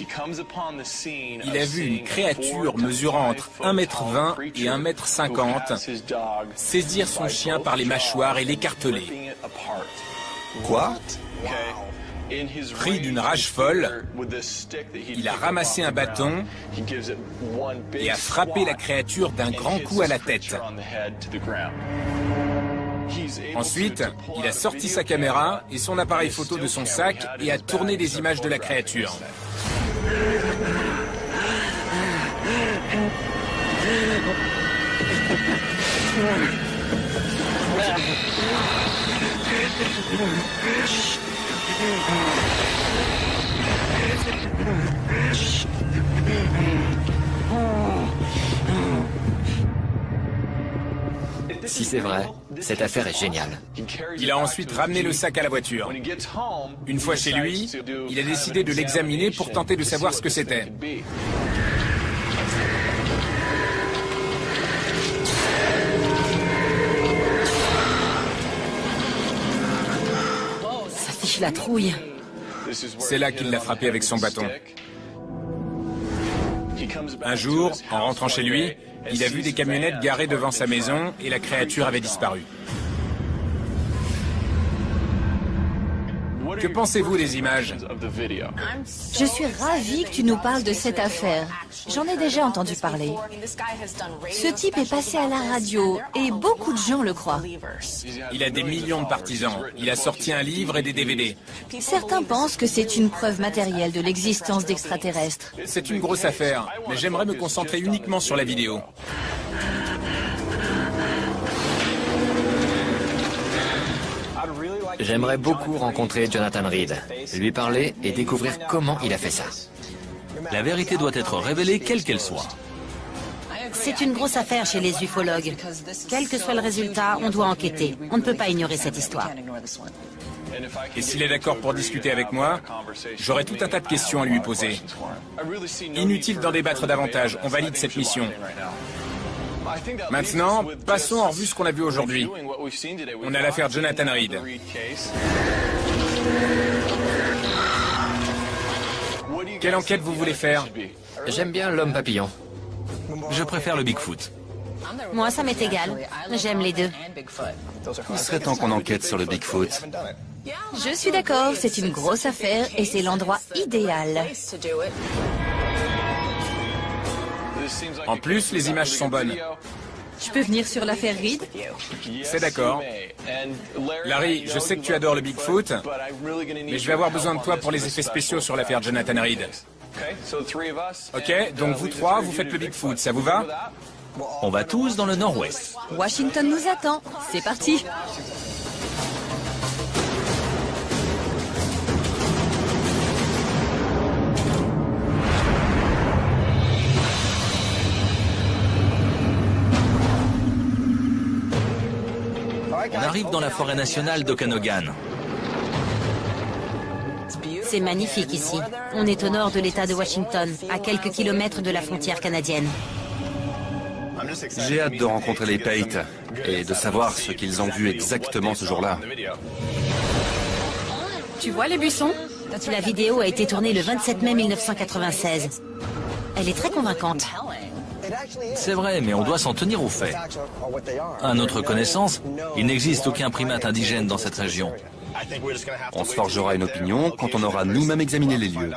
il a vu une créature mesurant entre 1,20 m et 1,50 m saisir son chien par les mâchoires et l'écarteler. Quoi? Pris d'une rage folle, il a ramassé un bâton et a frappé la créature d'un grand coup à la tête. Ensuite, il a sorti sa caméra et son appareil photo de son sac et a tourné des images de la créature. Si c'est vrai, cette affaire est géniale. Il a ensuite ramené le sac à la voiture. Une fois chez lui, il a décidé de l'examiner pour tenter de savoir ce que c'était. Ça fiche la trouille. C'est là qu'il l'a frappé avec son bâton. Un jour, en rentrant chez lui, il a vu des camionnettes garées devant sa maison et la créature avait disparu. Que pensez-vous des images? Je suis ravie que tu nous parles de cette affaire. J'en ai déjà entendu parler. Ce type est passé à la radio et beaucoup de gens le croient. Il a des millions de partisans. Il a sorti un livre et des DVD. Certains pensent que c'est une preuve matérielle de l'existence d'extraterrestres. C'est une grosse affaire, mais j'aimerais me concentrer uniquement sur la vidéo. J'aimerais beaucoup rencontrer Jonathan Reed, lui parler et découvrir comment il a fait ça. La vérité doit être révélée quelle qu'elle soit. C'est une grosse affaire chez les ufologues. Quel que soit le résultat, on doit enquêter. On ne peut pas ignorer cette histoire. Et s'il est d'accord pour discuter avec moi, j'aurai tout un tas de questions à lui poser. Inutile d'en débattre davantage, on valide cette mission. Maintenant, passons en revue ce qu'on a vu aujourd'hui. On a l'affaire Jonathan Reed. Quelle enquête vous voulez faire? J'aime bien l'homme papillon. Je préfère le Bigfoot. Moi, ça m'est égal. J'aime les deux. Il serait temps qu'on enquête sur le Bigfoot. Je suis d'accord, c'est une grosse affaire et c'est l'endroit idéal. En plus, les images sont bonnes. Je peux venir sur l'affaire Reed? C'est d'accord. Larry, je sais que tu adores le Bigfoot, mais je vais avoir besoin de toi pour les effets spéciaux sur l'affaire Jonathan Reed. Ok, donc vous trois, vous faites le Bigfoot, ça vous va? On va tous dans le nord-ouest. Washington nous attend. C'est parti. On arrive dans la forêt nationale d'Okanogan. C'est magnifique ici. On est au nord de l'État de Washington, à quelques kilomètres de la frontière canadienne. J'ai hâte de rencontrer les Pate et de savoir ce qu'ils ont vu exactement ce jour-là. Tu vois les buissons? La vidéo a été tournée le 27 mai 1996. Elle est très convaincante. C'est vrai, mais on doit s'en tenir aux faits. À notre connaissance, il n'existe aucun primate indigène dans cette région. On se forgera une opinion quand on aura nous-mêmes examiné les lieux.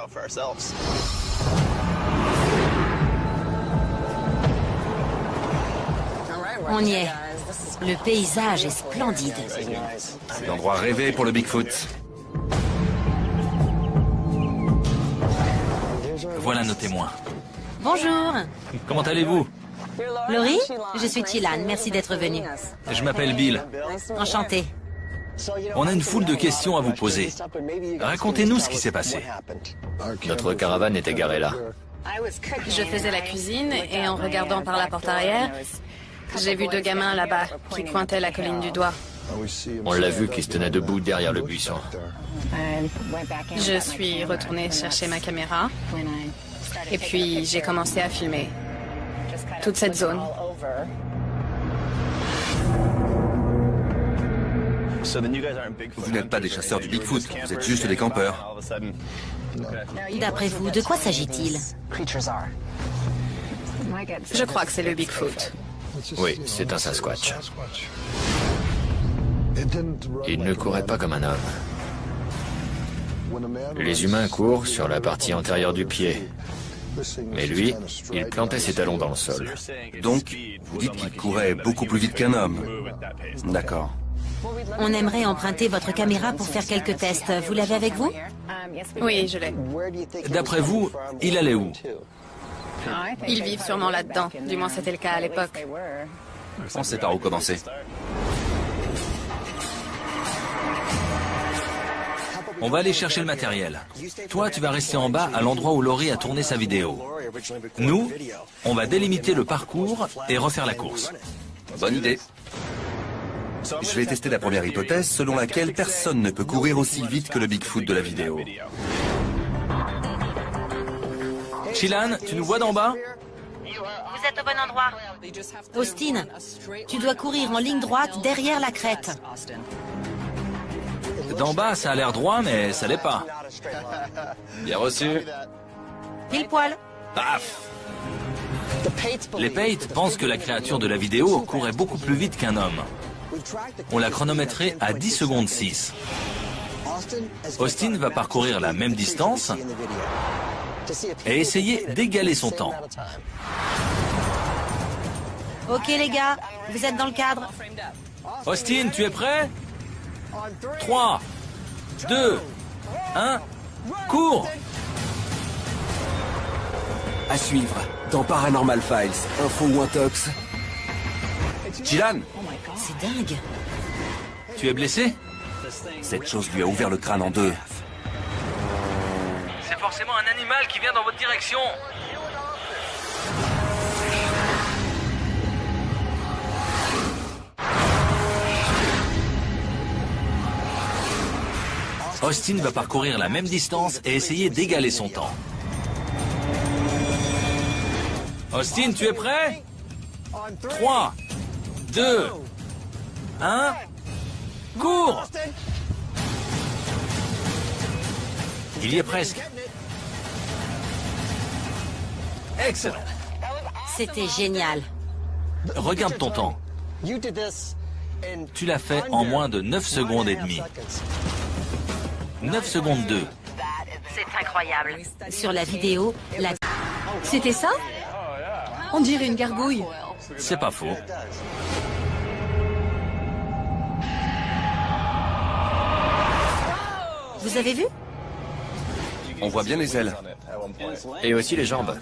On y est. Le paysage est splendide. C'est l'endroit rêvé pour le Bigfoot. Voilà nos témoins. Bonjour. Comment allez-vous? Laurie, je suis Chilan. Merci d'être venue. Je m'appelle Bill. Enchantée. On a une foule de questions à vous poser. Racontez-nous ce qui s'est passé. Notre caravane était garée là. Je faisais la cuisine et en regardant par la porte arrière, j'ai vu deux gamins là-bas qui pointaient la colline du doigt. On l'a vu qui se tenait debout derrière le buisson. Je suis retournée chercher ma caméra et puis j'ai commencé à filmer toute cette zone. Vous n'êtes pas des chasseurs du Bigfoot, vous êtes juste des campeurs. D'après vous, de quoi s'agit-il? Je crois que c'est le Bigfoot. Oui, c'est un Sasquatch. Il ne courait pas comme un homme. Les humains courent sur la partie antérieure du pied. Mais lui, il plantait ses talons dans le sol. Donc, vous dites qu'il courait beaucoup plus vite qu'un homme. D'accord. On aimerait emprunter votre caméra pour faire quelques tests. Vous l'avez avec vous? Oui, je l'ai. D'après vous, il allait où? Ils vivent sûrement là-dedans. Du moins, c'était le cas à l'époque. On sait par où commencer. On va aller chercher le matériel. Toi, tu vas rester en bas à l'endroit où Laurie a tourné sa vidéo. Nous, on va délimiter le parcours et refaire la course. Bonne idée. Je vais tester la première hypothèse selon laquelle personne ne peut courir aussi vite que le Bigfoot de la vidéo. Chilan, tu nous vois d'en bas? Vous êtes au bon endroit. Austin, tu dois courir en ligne droite derrière la crête. D'en bas, ça a l'air droit, mais ça l'est pas. Bien reçu. Pile poil. Paf! Les Pate pensent que la créature de la vidéo courait beaucoup plus vite qu'un homme. On l'a chronométré à 10 secondes 6. Austin va parcourir la même distance et essayer d'égaler son temps. Ok les gars, vous êtes dans le cadre. Austin, tu es prêt? 3, 2, 1, cours! À suivre, dans Paranormal Files, info ou intox. Chilan, C'est dingue. Tu es blessé? cette chose lui a ouvert le crâne en deux. C'est forcément un animal qui vient dans votre direction. Austin va parcourir la même distance et essayer d'égaler son temps. Austin, tu es prêt? 3, 2, 1, cours! Il y est presque. Excellent. C'était génial. Regarde ton temps. Tu l'as fait en moins de 9 secondes et demie. 9 secondes 2. C'est incroyable. Sur la vidéo, la... C'était ça? On dirait une gargouille. C'est pas faux. Vous avez vu? On voit bien les ailes. Et aussi les jambes.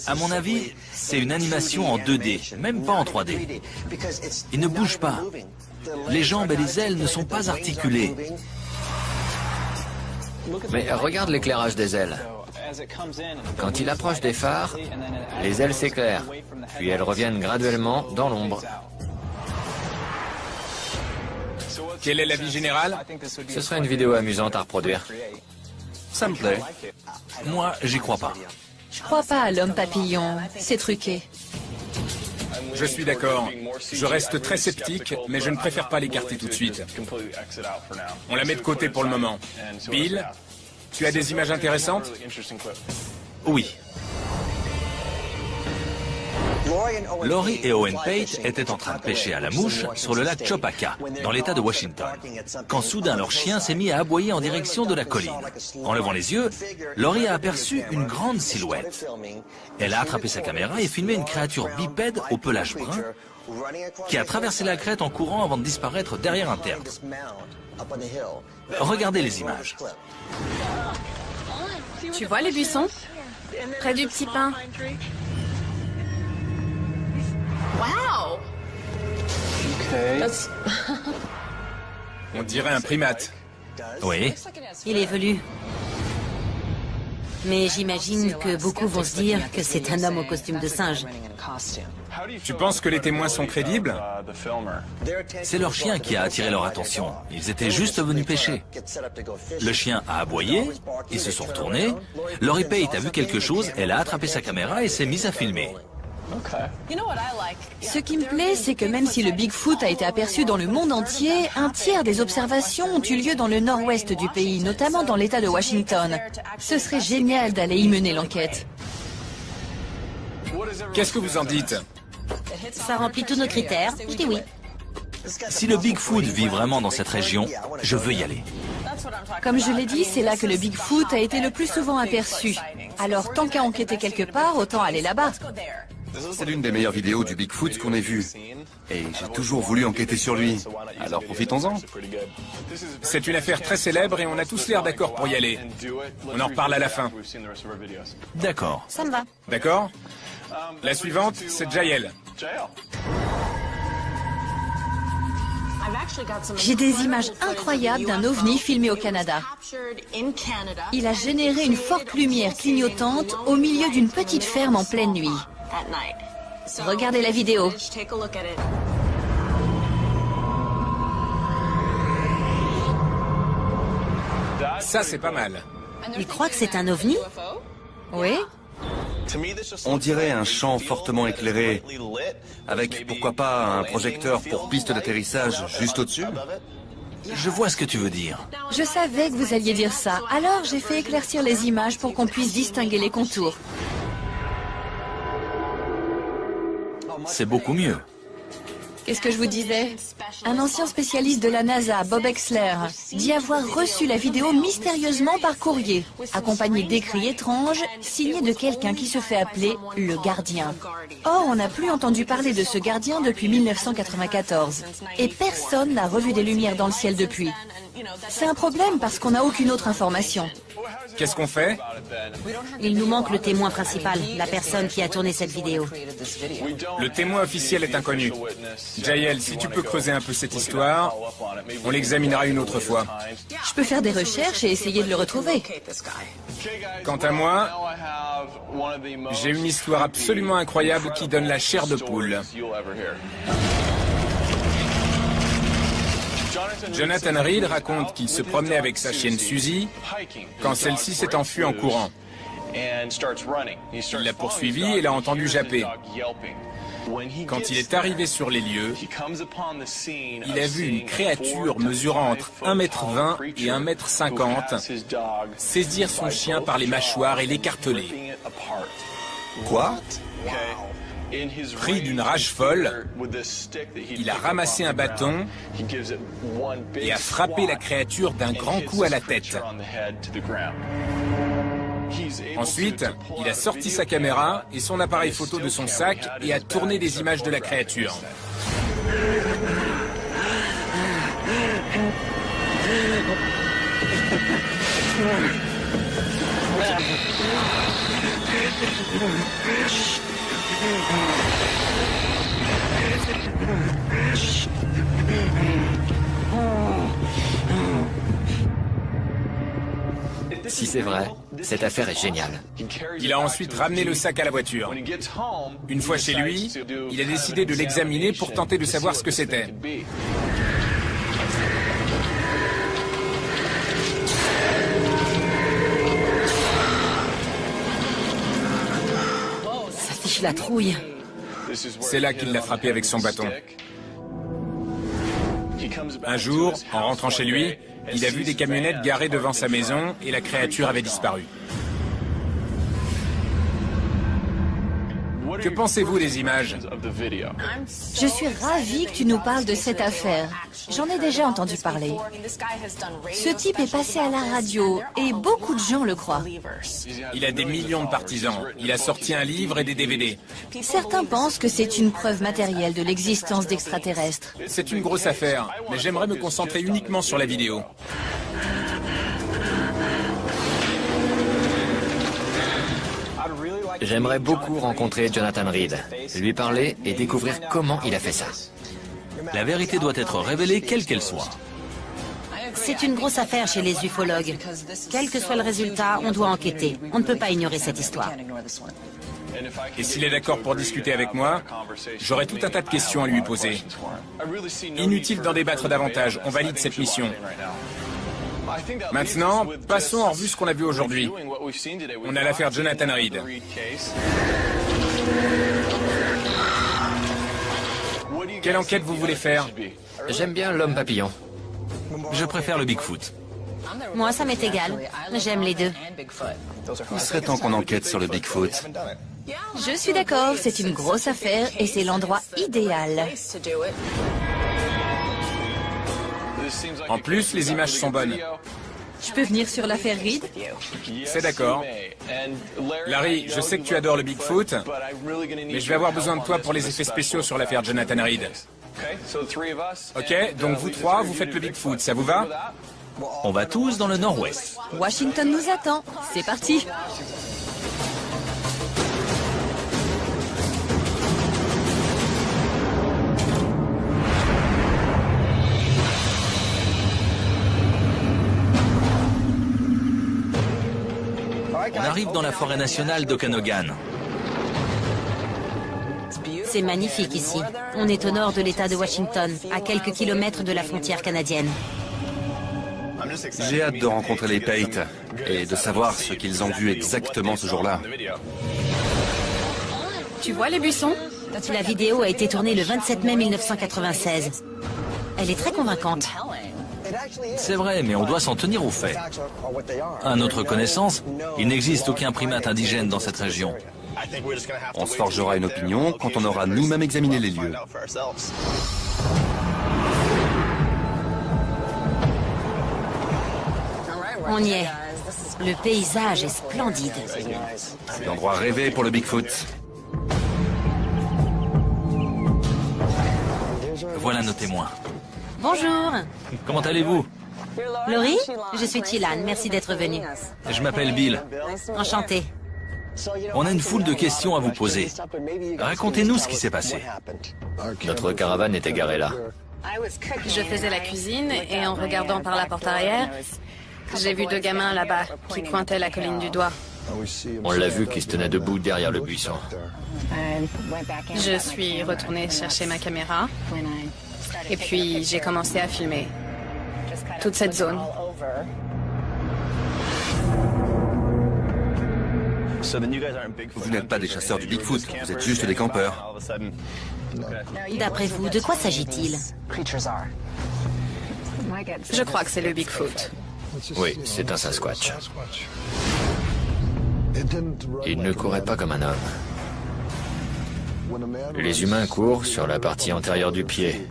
À mon avis, c'est une animation en 2D, même pas en 3D. Il ne bouge pas. Les jambes et les ailes ne sont pas articulées. Mais regarde l'éclairage des ailes. Quand il approche des phares, les ailes s'éclairent, puis elles reviennent graduellement dans l'ombre. Quel est l'avis général? Ce serait une vidéo amusante à reproduire. Ça me plaît. Moi, j'y crois pas. Je crois pas à l'homme papillon. C'est truqué. Je suis d'accord. Je reste très sceptique, mais je ne préfère pas l'écarter tout de suite. On la met de côté pour le moment. Bill, tu as des images intéressantes? Oui. Laurie et Owen Pate étaient en train de pêcher à la mouche sur le lac Chopaka, dans l'état de Washington, quand soudain leur chien s'est mis à aboyer en direction de la colline. En levant les yeux, Laurie a aperçu une grande silhouette. Elle a attrapé sa caméra et filmé une créature bipède au pelage brun qui a traversé la crête en courant avant de disparaître derrière un tertre. Regardez les images. Tu vois les buissons? Près du petit pin. Wow! On dirait un primate. Oui. Il évolue. Mais j'imagine que beaucoup vont se dire que c'est un homme au costume de singe. Tu penses que les témoins sont crédibles? C'est leur chien qui a attiré leur attention. Ils étaient juste venus pêcher. Le chien a aboyé, ils se sont retournés. Laurie Pate a vu quelque chose, elle a attrapé sa caméra et s'est mise à filmer. Ce qui me plaît, c'est que même si le Bigfoot a été aperçu dans le monde entier, un tiers des observations ont eu lieu dans le nord-ouest du pays, notamment dans l'État de Washington. Ce serait génial d'aller y mener l'enquête. Qu'est-ce que vous en dites? Ça remplit tous nos critères. Je dis oui. Si le Bigfoot vit vraiment dans cette région, je veux y aller. Comme je l'ai dit, c'est là que le Bigfoot a été le plus souvent aperçu. Alors, tant qu'à enquêter quelque part, autant aller là-bas. C'est l'une des meilleures vidéos du Bigfoot qu'on ait vues. Et j'ai toujours voulu enquêter sur lui. Alors profitons-en. C'est une affaire très célèbre et on a tous l'air d'accord pour y aller. On en reparle à la fin. D'accord. Ça me va. D'accord? La suivante, c'est Jael. J'ai des images incroyables d'un ovni filmé au Canada. Il a généré une forte lumière clignotante au milieu d'une petite ferme en pleine nuit. Regardez la vidéo. Ça, c'est pas mal. Il croit que c'est un ovni? Oui? On dirait un champ fortement éclairé, avec pourquoi pas un projecteur pour piste d'atterrissage juste au-dessus. Je vois ce que tu veux dire. Je savais que vous alliez dire ça. Alors j'ai fait éclaircir les images pour qu'on puisse distinguer les contours. C'est beaucoup mieux. Qu'est-ce que je vous disais? Un ancien spécialiste de la NASA, Bob Exler, dit avoir reçu la vidéo mystérieusement par courrier, accompagné d'écrits étranges, signés de quelqu'un qui se fait appeler le gardien. Or, on n'a plus entendu parler de ce gardien depuis 1994. Et personne n'a revu des lumières dans le ciel depuis. C'est un problème parce qu'on n'a aucune autre information. Qu'est-ce qu'on fait? Il nous manque le témoin principal, la personne qui a tourné cette vidéo. Le témoin officiel est inconnu. Jael, si tu peux creuser un peu cette histoire, on l'examinera une autre fois. Je peux faire des recherches et essayer de le retrouver. Quant à moi, j'ai une histoire absolument incroyable qui donne la chair de poule. Jonathan Reed raconte qu'il se promenait avec sa chienne Suzy quand celle-ci s'est enfuie en courant. Il l'a poursuivie et l'a entendu japper. Quand il est arrivé sur les lieux, il a vu une créature mesurant entre 1,20 m et 1,50 m saisir son chien par les mâchoires et l'écarteler. Quoi? Pris d'une rage folle, il a ramassé un bâton et a frappé la créature d'un grand coup à la tête. Ensuite, il a sorti sa caméra et son appareil photo de son sac et a tourné des images de la créature. Si c'est vrai, cette affaire est géniale. Il a ensuite ramené le sac à la voiture. Une fois chez lui, il a décidé de l'examiner pour tenter de savoir ce que c'était. Ça fiche la trouille. C'est là qu'il l'a frappé avec son bâton. Un jour, en rentrant chez lui, il a vu des camionnettes garées devant sa maison et la créature avait disparu. Que pensez-vous des images? Je suis ravie que tu nous parles de cette affaire. J'en ai déjà entendu parler. Ce type est passé à la radio et beaucoup de gens le croient. Il a des millions de partisans. Il a sorti un livre et des DVD. Certains pensent que c'est une preuve matérielle de l'existence d'extraterrestres. C'est une grosse affaire, mais j'aimerais me concentrer uniquement sur la vidéo. J'aimerais beaucoup rencontrer Jonathan Reed, lui parler et découvrir comment il a fait ça. La vérité doit être révélée quelle qu'elle soit. C'est une grosse affaire chez les ufologues. Quel que soit le résultat, on doit enquêter. On ne peut pas ignorer cette histoire. Et s'il est d'accord pour discuter avec moi, j'aurai tout un tas de questions à lui poser. Inutile d'en débattre davantage, on valide cette mission. Maintenant, passons en revue ce qu'on a vu aujourd'hui. On a l'affaire Jonathan Reed. Quelle enquête vous voulez faire? J'aime bien l'homme papillon. Je préfère le Bigfoot. Moi, ça m'est égal. J'aime les deux. Il serait temps qu'on enquête sur le Bigfoot. Je suis d'accord, c'est une grosse affaire et c'est l'endroit idéal. En plus, les images sont bonnes. Je peux venir sur l'affaire Reed? C'est d'accord. Larry, je sais que tu adores le Bigfoot, mais je vais avoir besoin de toi pour les effets spéciaux sur l'affaire Jonathan Reed. Ok, donc vous trois, vous faites le Bigfoot, ça vous va? On va tous dans le nord-ouest. Washington nous attend. C'est parti. On arrive dans la forêt nationale d'Okanogan. C'est magnifique ici. On est au nord de l'État de Washington, à quelques kilomètres de la frontière canadienne. J'ai hâte de rencontrer les Pate et de savoir ce qu'ils ont vu exactement ce jour-là. Tu vois les buissons? La vidéo a été tournée le 27 mai 1996. Elle est très convaincante. C'est vrai, mais on doit s'en tenir aux faits. À notre connaissance, il n'existe aucun primate indigène dans cette région. On se forgera une opinion quand on aura nous-mêmes examiné les lieux. On y est. Le paysage est splendide. C'est l'endroit rêvé pour le Bigfoot. Voilà nos témoins. Bonjour. Comment allez-vous? Laurie, je suis Tilan. Merci d'être venue. Je m'appelle Bill. Enchantée. On a une foule de questions à vous poser. Racontez-nous ce qui s'est passé. Notre caravane était garée là. Je faisais la cuisine et en regardant par la porte arrière, j'ai vu deux gamins là-bas qui pointaient la colline du doigt. On l'a vu qui se tenait debout derrière le buisson. Je suis retournée chercher ma caméra et puis j'ai commencé à filmer toute cette zone. Vous n'êtes pas des chasseurs du Bigfoot, vous êtes juste des campeurs. D'après vous, de quoi s'agit-il? Je crois que c'est le Bigfoot. Oui, c'est un Sasquatch. Il ne courait pas comme un homme. Les humains courent sur la partie antérieure du pied.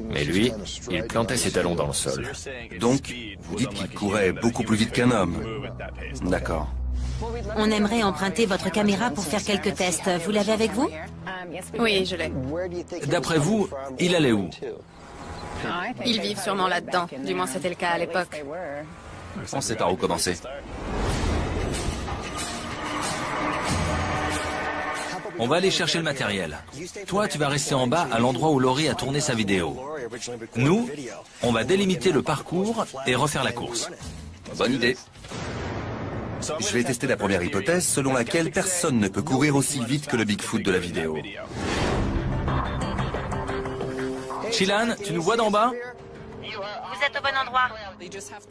Mais lui, il plantait ses talons dans le sol. Donc, vous dites qu'il courait beaucoup plus vite qu'un homme. D'accord. On aimerait emprunter votre caméra pour faire quelques tests. Vous l'avez avec vous? Oui, je l'ai. D'après vous, il allait où? Ils vivent sûrement là-dedans. Du moins, c'était le cas à l'époque. On sait par où commencer. On va aller chercher le matériel. Toi, tu vas rester en bas à l'endroit où Laurie a tourné sa vidéo. Nous, on va délimiter le parcours et refaire la course. Bonne idée. Je vais tester la première hypothèse selon laquelle personne ne peut courir aussi vite que le Bigfoot de la vidéo. Chilan, tu nous vois d'en bas? Vous êtes au bon endroit.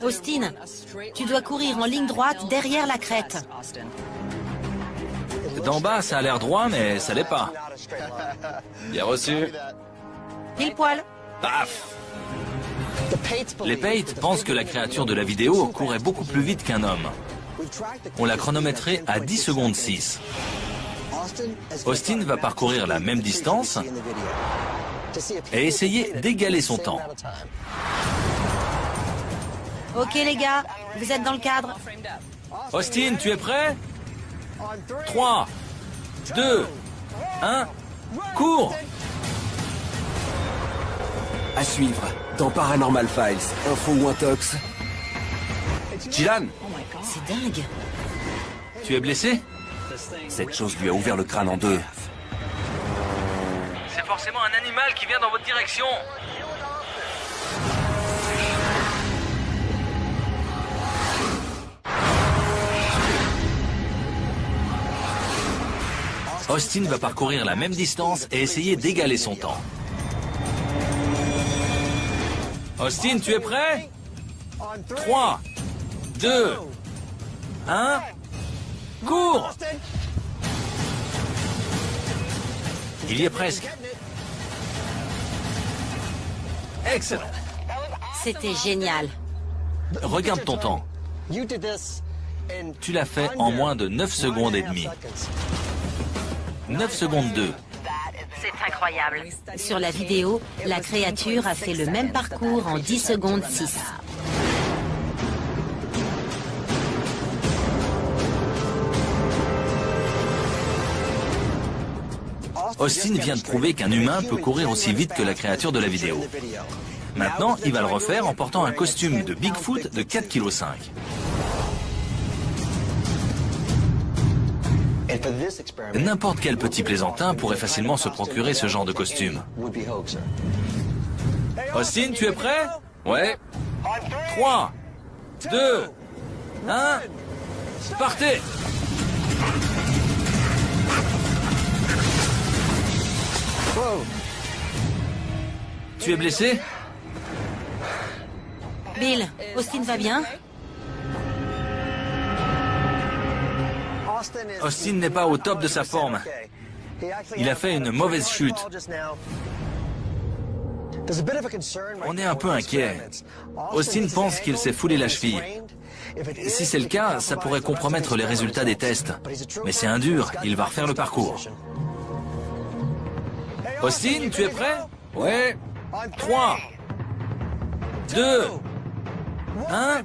Austin, tu dois courir en ligne droite derrière la crête. D'en bas, ça a l'air droit, mais ça l'est pas. Bien reçu. Pile poil. Paf! Les Pate pensent que la créature de la vidéo courait beaucoup plus vite qu'un homme. On l'a chronométré à 10 secondes 6. Austin va parcourir la même distance et essayer d'égaler son temps. Ok les gars, vous êtes dans le cadre. Austin, tu es prêt? 3, 2, 1, cours! À suivre, dans Paranormal Files, info ou intox. Chilan, C'est dingue. Tu es blessé? cette chose lui a ouvert le crâne en deux. C'est forcément un animal qui vient dans votre direction. Austin va parcourir la même distance et essayer d'égaler son temps. Austin, tu es prêt? 3, 2, 1, cours! Il y est presque. Excellent. C'était génial. Regarde ton temps. Tu l'as fait en moins de 9 secondes et demie. 9 secondes 2. C'est incroyable. Sur la vidéo, la créature a fait le même parcours en 10 secondes 6. Austin vient de prouver qu'un humain peut courir aussi vite que la créature de la vidéo. Maintenant, il va le refaire en portant un costume de Bigfoot de 4,5 kg. N'importe quel petit plaisantin pourrait facilement se procurer ce genre de costume. Austin, tu es prêt? Ouais. 3, 2, 1, partez! Tu es blessé? Bill, Austin va bien? Austin n'est pas au top de sa forme. Il a fait une mauvaise chute. On est un peu inquiet. Austin pense qu'il s'est foulé la cheville. Si c'est le cas, ça pourrait compromettre les résultats des tests. Mais c'est un dur, il va refaire le parcours. Austin, tu es prêt? Ouais. 3, 2, 1...